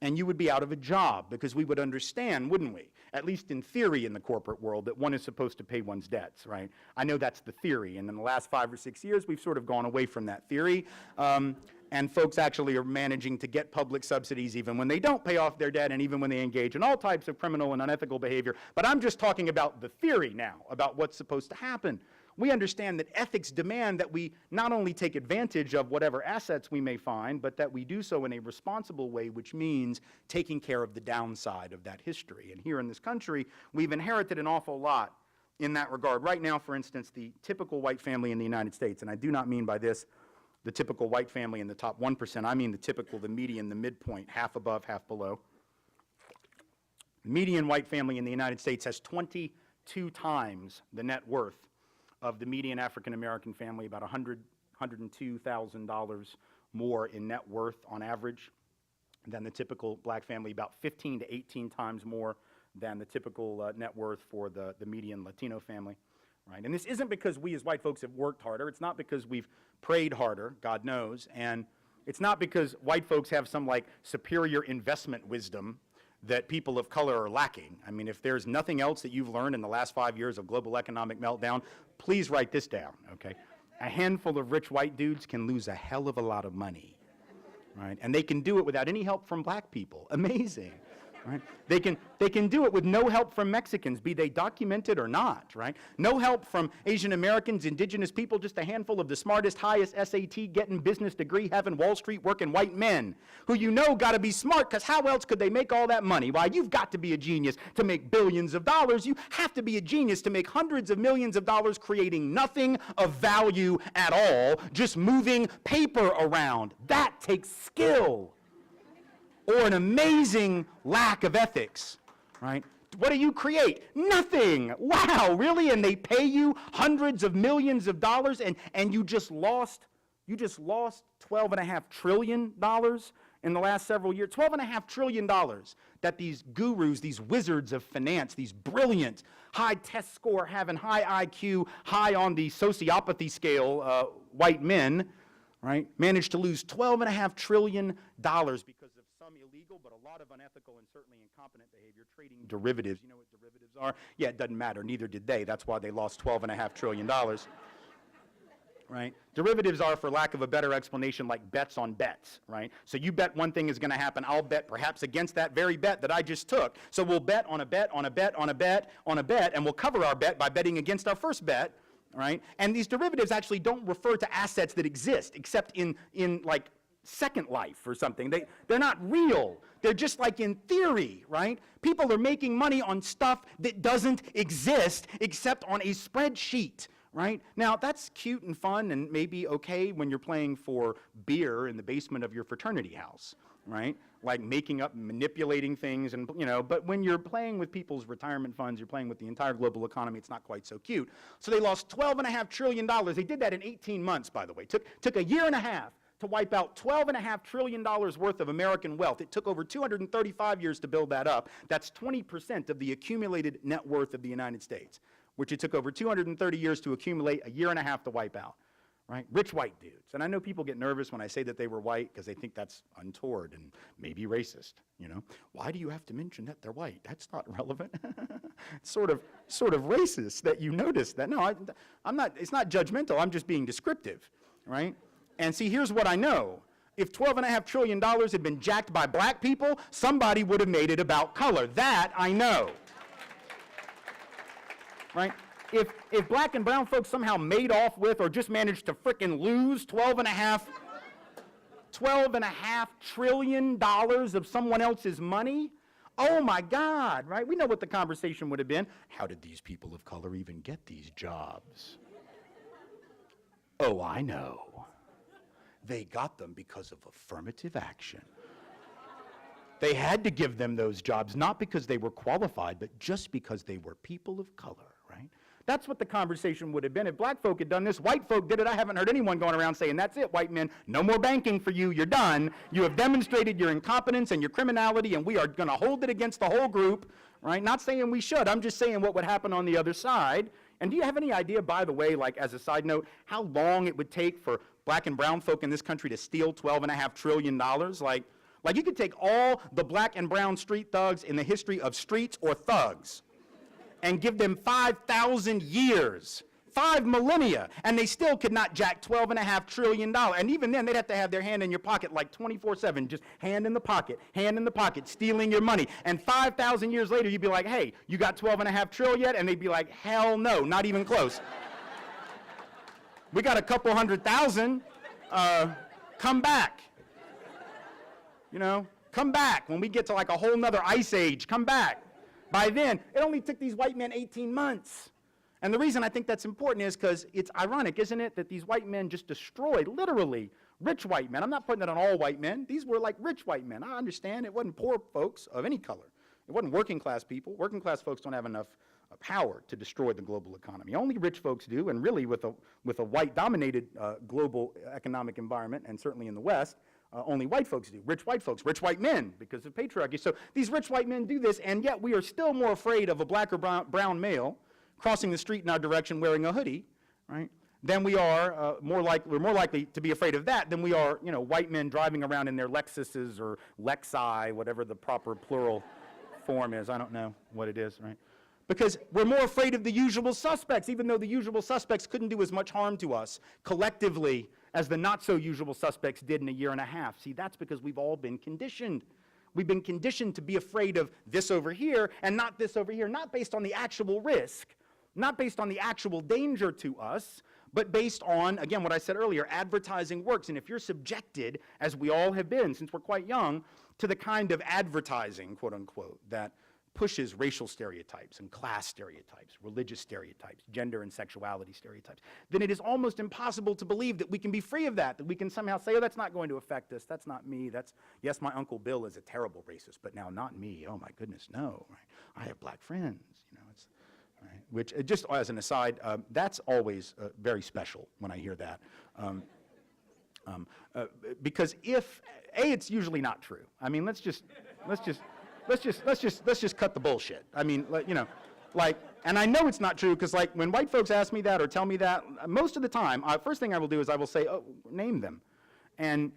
and you would be out of a job because we would understand, wouldn't we, at least in theory in the corporate world, that one is supposed to pay one's debts, right? I know that's the theory, and in the last 5 or 6 years, we've sort of gone away from that theory, and folks actually are managing to get public subsidies even when they don't pay off their debt and even when they engage in all types of criminal and unethical behavior. But I'm just talking about the theory now, about what's supposed to happen. We understand that ethics demand that we not only take advantage of whatever assets we may find, but that we do so in a responsible way, which means taking care of the downside of that history. And here in this country, we've inherited an awful lot in that regard. Right now, for instance, the typical white family in the United States, and I do not mean by this the typical white family in the top 1%, I mean the typical, the median, the midpoint, half above, half below. The median white family in the United States has 22 times the net worth of the median African-American family, about $102,000 more in net worth on average than the typical black family, about 15 to 18 times more than the typical net worth for the median Latino family, right? And this isn't because we as white folks have worked harder. It's not because we've prayed harder, God knows, and it's not because white folks have some like superior investment wisdom that people of color are lacking. I mean, if there's nothing else that you've learned in the last 5 years of global economic meltdown, please write this down, okay? A handful of rich white dudes can lose a hell of a lot of money, right? And they can do it without any help from black people. Amazing. Right? They can do it with no help from Mexicans, be they documented or not, right? No help from Asian Americans, indigenous people, just a handful of the smartest, highest SAT getting business degree having Wall Street working white men who you know got to be smart because how else could they make all that money? Why, you've got to be a genius to make billions of dollars. You have to be a genius to make hundreds of millions of dollars creating nothing of value at all, just moving paper around. That takes skill. Or an amazing lack of ethics, right? What do you create? Nothing. Wow, really? And they pay you hundreds of millions of dollars and you just lost $12.5 trillion in the last several years. $12.5 trillion that these gurus, these wizards of finance, these brilliant, high test score having, high IQ, high on the sociopathy scale white men, right, managed to lose $12.5 trillion because of some illegal but a lot of unethical and certainly incompetent behavior, trading derivatives. You know what derivatives are? Yeah, it doesn't matter. Neither did they. That's why they lost $12.5 trillion. right? Derivatives are, for lack of a better explanation, like bets on bets, right? So you bet one thing is going to happen. I'll bet perhaps against that very bet that I just took. So we'll bet on a bet on a bet on a bet on a bet, and we'll cover our bet by betting against our first bet, right? And these derivatives actually don't refer to assets that exist, except in like Second Life or something. They're not real. They're just like in theory, right? People are making money on stuff that doesn't exist except on a spreadsheet, right? Now, that's cute and fun and maybe okay when you're playing for beer in the basement of your fraternity house, right? Like making up, manipulating things and, but when you're playing with people's retirement funds, you're playing with the entire global economy, it's not quite so cute. So they lost $12.5 trillion. They did that in 18 months, by the way. Took a year and a half to wipe out $12.5 trillion worth of American wealth. It took over 235 years to build that up. That's 20% of the accumulated net worth of the United States, which it took over 230 years to accumulate, a year and a half to wipe out, right? Rich white dudes. And I know people get nervous when I say that they were white because they think that's untoward and maybe racist, Why do you have to mention that they're white? That's not relevant. It's sort of racist that you notice that. No, I'm not, it's not judgmental, I'm just being descriptive, right? And see, here's what I know. If $12.5 trillion had been jacked by black people, somebody would have made it about color. That I know. Right? If black and brown folks somehow made off with or just managed to frickin' lose $12.5 trillion of someone else's money, oh my God, right? We know what the conversation would have been. How did these people of color even get these jobs? Oh, I know. They got them because of affirmative action. They had to give them those jobs, not because they were qualified, but just because they were people of color, right? That's what the conversation would have been. If black folk had done this, white folk did it. I haven't heard anyone going around saying, that's it, white men, no more banking for you, you're done. You have demonstrated your incompetence and your criminality, and we are going to hold it against the whole group, right? Not saying we should, I'm just saying what would happen on the other side. And do you have any idea, by the way, like as a side note, how long it would take for black and brown folk in this country to steal $12.5 trillion? Like you could take all the black and brown street thugs in the history of streets or thugs and give them 5,000 years, 5 millennia, and they still could not jack $12.5 trillion. And even then, they'd have to have their hand in your pocket like 24/7, just hand in the pocket, stealing your money. And 5,000 years later, you'd be like, hey, you got $12.5 trillion yet? And they'd be like, hell no, not even close. We got a couple 100,000, come back. Come back. When we get to like a whole nother ice age, come back. By then, it only took these white men 18 months. And the reason I think that's important is because it's ironic, isn't it, that these white men just destroyed, literally, rich white men. I'm not putting it on all white men. These were like rich white men. I understand it wasn't poor folks of any color. It wasn't working class people. Working class folks don't have enough power to destroy the global economy. Only rich folks do, and really with a white-dominated global economic environment, and certainly in the West, only white folks do. Rich white men, because of patriarchy. So these rich white men do this, and yet we are still more afraid of a black or brown male crossing the street in our direction wearing a hoodie, right? Than we are we're more likely to be afraid of that than we are, white men driving around in their Lexuses or Lexi, whatever the proper plural form is. I don't know what it is, right? Because we're more afraid of the usual suspects, even though the usual suspects couldn't do as much harm to us collectively as the not-so-usual suspects did in a year and a half. See, that's because we've all been conditioned. We've been conditioned to be afraid of this over here and not this over here, not based on the actual risk, not based on the actual danger to us, but based on, again, what I said earlier, advertising works. And if you're subjected, as we all have been since we're quite young, to the kind of advertising, quote unquote, that pushes racial stereotypes and class stereotypes, religious stereotypes, gender and sexuality stereotypes, then it is almost impossible to believe that we can be free of that we can somehow say, oh, that's not going to affect us, that's not me, yes, my Uncle Bill is a terrible racist, but now not me, oh my goodness, no, right? I have black friends, it's, right? Which, just as an aside, that's always very special when I hear that. Because it's usually not true. I mean, let's just cut the bullshit. I mean, and I know it's not true because, when white folks ask me that or tell me that, most of the time, first thing I will do is I will say, oh, name them. And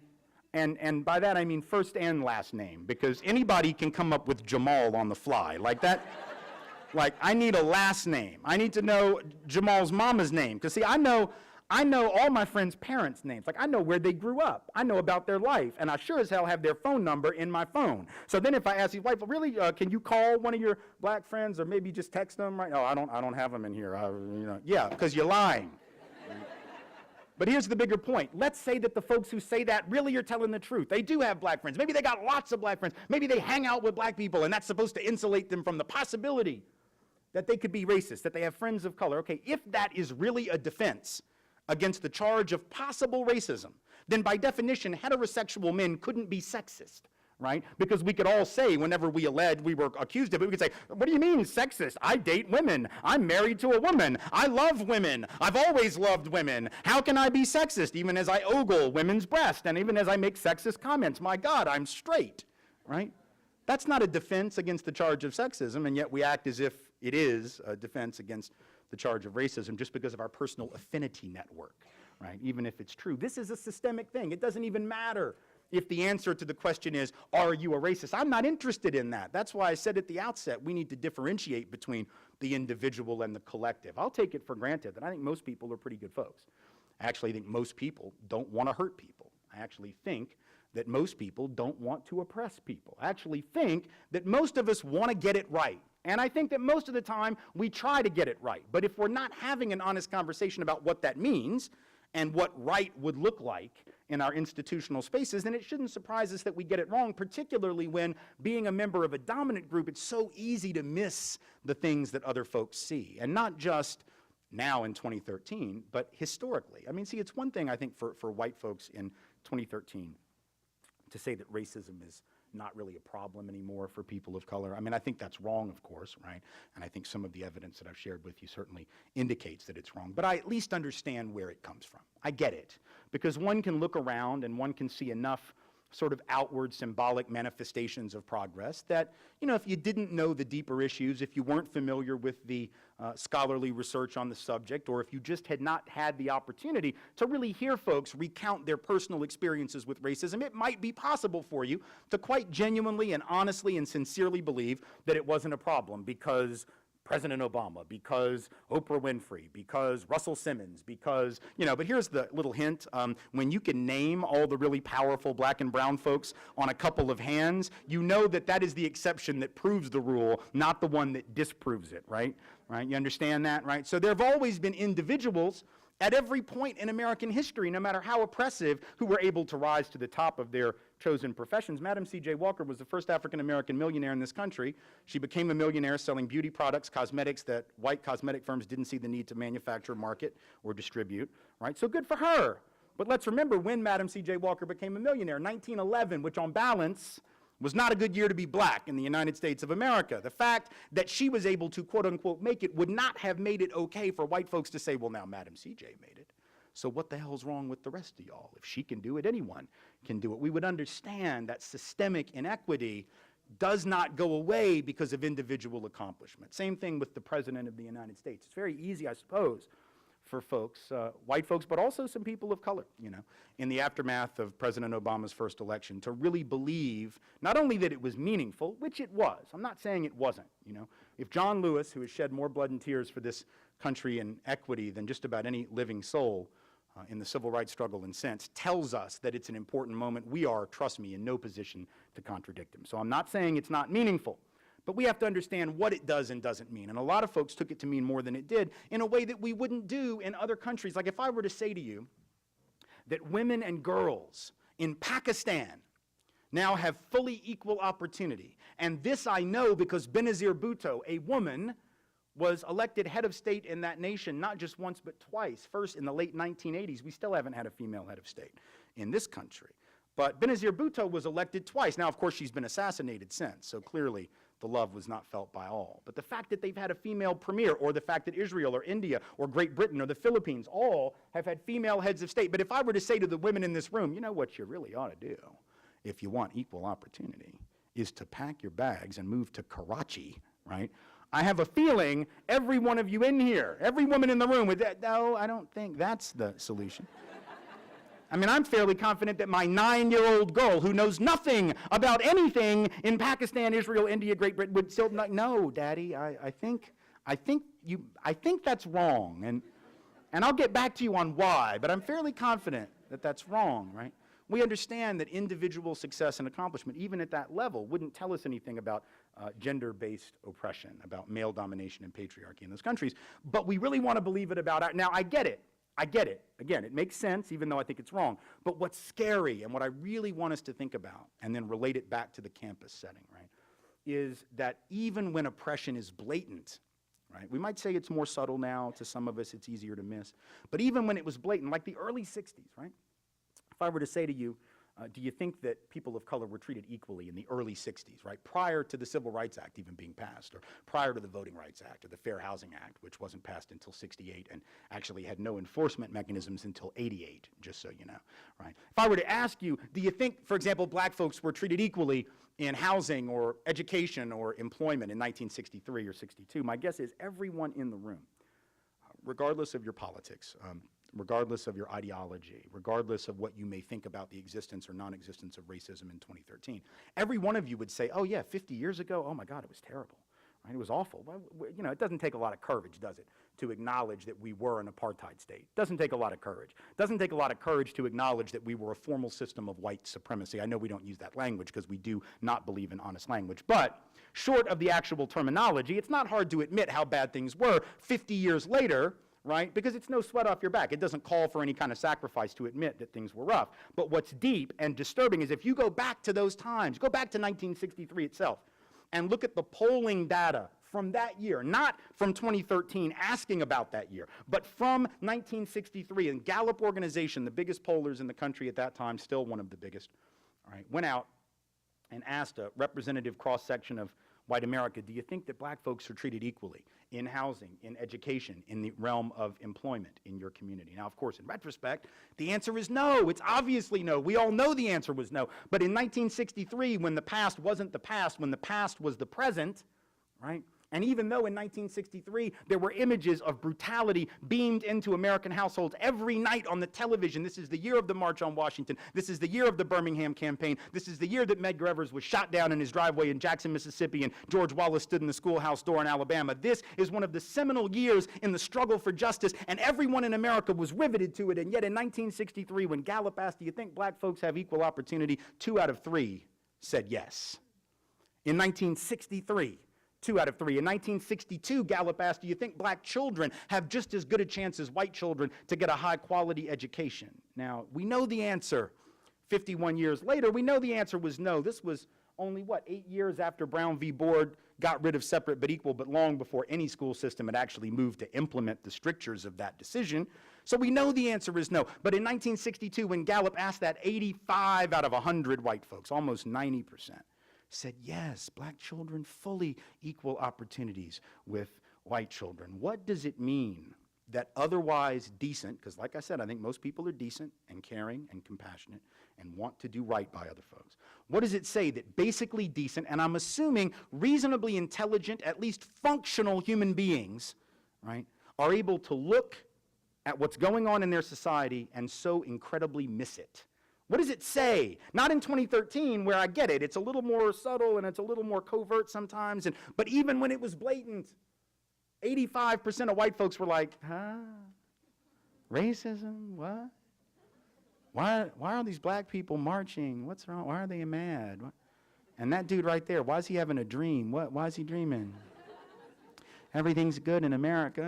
by that I mean first and last name, because anybody can come up with Jamal on the fly. I need a last name. I need to know Jamal's mama's name. Because, see, I know I know all my friends' parents' names. Like, I know where they grew up. I know about their life. And I sure as hell have their phone number in my phone. So then if I ask his wife, well, really, can you call one of your black friends or maybe just text them? Right? No, I don't have them in here. Yeah, because you're lying. But here's the bigger point. Let's say that the folks who say that really are telling the truth. They do have black friends. Maybe they got lots of black friends. Maybe they hang out with black people, and that's supposed to insulate them from the possibility that they could be racist, that they have friends of color. Okay, if that is really a defense against the charge of possible racism, then by definition, heterosexual men couldn't be sexist, right? Because we could all say, whenever we were accused of it, we could say, what do you mean sexist? I date women. I'm married to a woman. I love women. I've always loved women. How can I be sexist, even as I ogle women's breasts and even as I make sexist comments? My God, I'm straight, right? That's not a defense against the charge of sexism, and yet we act as if it is a defense against the charge of racism just because of our personal affinity network, right? Even if it's true. This is a systemic thing. It doesn't even matter if the answer to the question is, are you a racist? I'm not interested in that. That's why I said at the outset, we need to differentiate between the individual and the collective. I'll take it for granted that I think most people are pretty good folks. I actually think most people don't want to hurt people. I actually think that most people don't want to oppress people. I actually think that most of us want to get it right. And I think that most of the time we try to get it right. But if we're not having an honest conversation about what that means and what right would look like in our institutional spaces, then it shouldn't surprise us that we get it wrong, particularly when being a member of a dominant group, it's so easy to miss the things that other folks see. And not just now in 2013, but historically. I mean, see, it's one thing, I think, for white folks in 2013 to say that racism is not really a problem anymore for people of color. I mean, I think that's wrong, of course, right? And I think some of the evidence that I've shared with you certainly indicates that it's wrong. But I at least understand where it comes from. I get it. Because one can look around and one can see enough sort of outward symbolic manifestations of progress that, you know, if you didn't know the deeper issues, if you weren't familiar with the scholarly research on the subject, or if you just had not had the opportunity to really hear folks recount their personal experiences with racism, it might be possible for you to quite genuinely and honestly and sincerely believe that it wasn't a problem because President Obama, because Oprah Winfrey, because Russell Simmons, because, you know, but here's the little hint. When you can name all the really powerful black and brown folks on a couple of hands, you know that that is the exception that proves the rule, not the one that disproves it, right? Right? You understand that, right? So there have always been individuals at every point in American history, no matter how oppressive, who were able to rise to the top of their chosen professions. Madam C.J. Walker was the first African-American millionaire in this country. She became a millionaire selling beauty products, cosmetics that white cosmetic firms didn't see the need to manufacture, market, or distribute, right? So good for her. But let's remember when Madam C.J. Walker became a millionaire, 1911, which on balance was not a good year to be black in the United States of America. The fact that she was able to, quote unquote, make it would not have made it okay for white folks to say, well, now Madam C.J. made it. So what the hell's wrong with the rest of y'all? If she can do it, anyone can do it. We would understand that systemic inequity does not go away because of individual accomplishment. Same thing with the President of the United States. It's very easy, I suppose, for folks, white folks, but also some people of color, you know, in the aftermath of President Obama's first election, to really believe not only that it was meaningful, which it was. I'm not saying it wasn't, you know. If John Lewis, who has shed more blood and tears for this country and equity than just about any living soul in the civil rights struggle and since, tells us that it's an important moment, we are, trust me, in no position to contradict him. So I'm not saying it's not meaningful. But we have to understand what it does and doesn't mean. And a lot of folks took it to mean more than it did in a way that we wouldn't do in other countries. Like if I were to say to you that women and girls in Pakistan now have fully equal opportunity. And this I know because Benazir Bhutto, a woman, was elected head of state in that nation not just once but twice. First in the late 1980s. We still haven't had a female head of state in this country. But Benazir Bhutto was elected twice. Now, of course, she's been assassinated since, so clearly the love was not felt by all. But the fact that they've had a female premier, or the fact that Israel or India or Great Britain or the Philippines all have had female heads of state. But if I were to say to the women in this room, you know what you really ought to do if you want equal opportunity is to pack your bags and move to Karachi, right? I have a feeling every one of you in here, every woman in the room would, no, I don't think that's the solution. I mean, I'm fairly confident that my 9-year-old girl who knows nothing about anything in Pakistan, Israel, India, Great Britain would still not, no, Daddy, I think that's wrong. And And I'll get back to you on why, but I'm fairly confident that that's wrong, right? We understand that individual success and accomplishment, even at that level, wouldn't tell us anything about gender-based oppression, about male domination and patriarchy in those countries, but we really want to believe it about our, now I get it. Again, it makes sense, even though I think it's wrong. But what's scary and what I really want us to think about, and then relate it back to the campus setting, right, is that even when oppression is blatant, right, we might say it's more subtle now, to some of us it's easier to miss, but even when it was blatant, like the early 60s, right, if I were to say to you, do you think that people of color were treated equally in the early 60s, right, prior to the Civil Rights Act even being passed, or prior to the Voting Rights Act, or the Fair Housing Act, which wasn't passed until 68 and actually had no enforcement mechanisms until 88, just so you know, right? If I were to ask you, do you think, for example, black folks were treated equally in housing or education or employment in 1963 or 62, my guess is everyone in the room, regardless of your politics, regardless of your ideology, regardless of what you may think about the existence or non-existence of racism in 2013, every one of you would say, oh yeah, 50 years ago, oh my God, it was terrible, right? It was awful. Well, you know, it doesn't take a lot of courage, does it, to acknowledge that we were an apartheid state? It doesn't take a lot of courage. It doesn't take a lot of courage to acknowledge that we were a formal system of white supremacy. I know we don't use that language because we do not believe in honest language, but short of the actual terminology, it's not hard to admit how bad things were 50 years later, right? Because it's no sweat off your back. It doesn't call for any kind of sacrifice to admit that things were rough. But what's deep and disturbing is if you go back to those times, go back to 1963 itself, and look at the polling data from that year, not from 2013 asking about that year, but from 1963, and Gallup organization, the biggest pollers in the country at that time, still one of the biggest, all right, went out and asked a representative cross-section of white America, do you think that black folks are treated equally in housing, in education, in the realm of employment in your community? Now, of course, in retrospect, the answer is no. It's obviously no. We all know the answer was no. But in 1963, when the past wasn't the past, when the past was the present, right? And even though in 1963 there were images of brutality beamed into American households every night on the television, this is the year of the March on Washington, this is the year of the Birmingham campaign, this is the year that Medgar Evers was shot down in his driveway in Jackson, Mississippi, and George Wallace stood in the schoolhouse door in Alabama. This is one of the seminal years in the struggle for justice, and everyone in America was riveted to it. And yet in 1963, when Gallup asked, do you think black folks have equal opportunity, 2 out of 3 said yes. In 1963, 2 out of 3. In 1962, Gallup asked, do you think black children have just as good a chance as white children to get a high-quality education? Now, we know the answer 51 years later. We know the answer was no. This was only, 8 years after Brown v. Board got rid of separate but equal, but long before any school system had actually moved to implement the strictures of that decision. So we know the answer is no. But in 1962, when Gallup asked that, 85 out of 100 white folks, almost 90%, said yes, black children fully equal opportunities with white children. What does it mean that otherwise decent, because like I said, I think most people are decent and caring and compassionate and want to do right by other folks. What does it say that basically decent, and I'm assuming reasonably intelligent, at least functional human beings, right, are able to look at what's going on in their society and so incredibly miss it? What does it say? Not in 2013, where I get it. It's a little more subtle and it's a little more covert sometimes. But even when it was blatant, 85% of white folks were like, huh? Racism? What? Why are these black people marching? What's wrong? Why are they mad? What? And that dude right there, why is he having a dream? Why is he dreaming? Everything's good in America.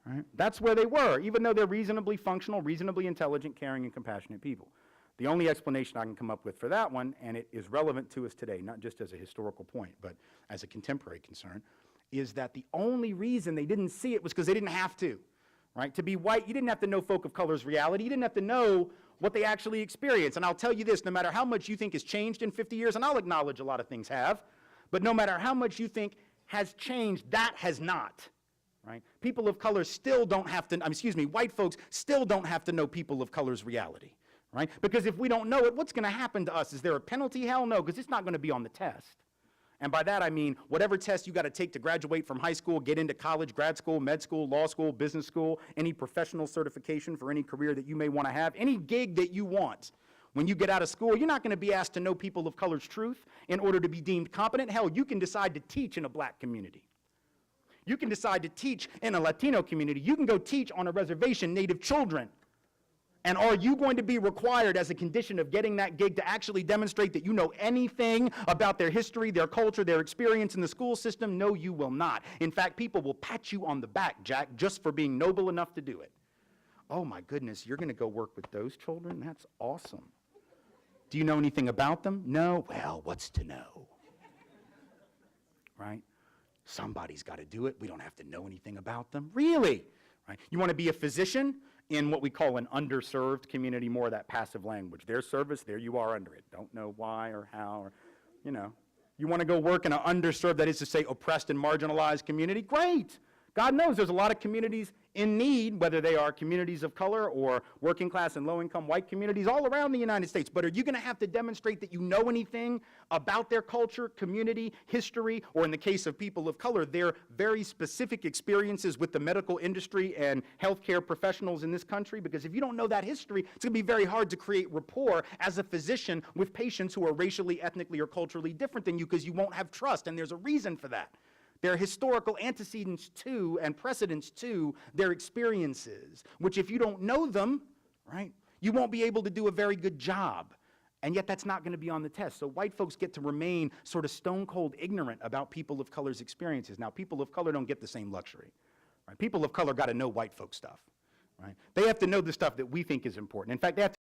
Right? That's where they were, even though they're reasonably functional, reasonably intelligent, caring, and compassionate people. The only explanation I can come up with for that one, and it is relevant to us today, not just as a historical point, but as a contemporary concern, is that the only reason they didn't see it was because they didn't have to. Right? To be white, you didn't have to know folk of color's reality. You didn't have to know what they actually experience. And I'll tell you this, no matter how much you think has changed in 50 years, and I'll acknowledge a lot of things have, but no matter how much you think has changed, that has not. Right? People of color still don't have to, white folks still don't have to know people of color's reality, right? Because if we don't know it, what's going to happen to us? Is there a penalty? Hell no, because it's not going to be on the test. And by that I mean whatever test you got to take to graduate from high school, get into college, grad school, med school, law school, business school, any professional certification for any career that you may want to have, any gig that you want. When you get out of school, you're not going to be asked to know people of color's truth in order to be deemed competent. Hell, you can decide to teach in a black community. You can decide to teach in a Latino community. You can go teach on a reservation Native children. And are you going to be required as a condition of getting that gig to actually demonstrate that you know anything about their history, their culture, their experience in the school system? No, you will not. In fact, people will pat you on the back, Jack, just for being noble enough to do it. Oh my goodness, you're going to go work with those children? That's awesome. Do you know anything about them? No? Well, what's to know? Right? Somebody's got to do it. We don't have to know anything about them. Really? Right? You want to be a physician? In what we call an underserved community, more of that passive language. Their service, there you are under it. Don't know why or how, or, you know. You want to go work in an underserved, that is to say, oppressed and marginalized community? Great. God knows there's a lot of communities in need, whether they are communities of color or working class and low-income white communities all around the United States. But are you going to have to demonstrate that you know anything about their culture, community, history, or in the case of people of color, their very specific experiences with the medical industry and healthcare professionals in this country? Because if you don't know that history, it's going to be very hard to create rapport as a physician with patients who are racially, ethnically, or culturally different than you, because you won't have trust, and there's a reason for that. There are historical antecedents to and precedents to their experiences, which if you don't know them, right, you won't be able to do a very good job. And yet that's not going to be on the test. So white folks get to remain sort of stone cold ignorant about people of color's experiences. Now, people of color don't get the same luxury. Right? People of color got to know white folk stuff. Right? They have to know the stuff that we think is important. In fact, they have to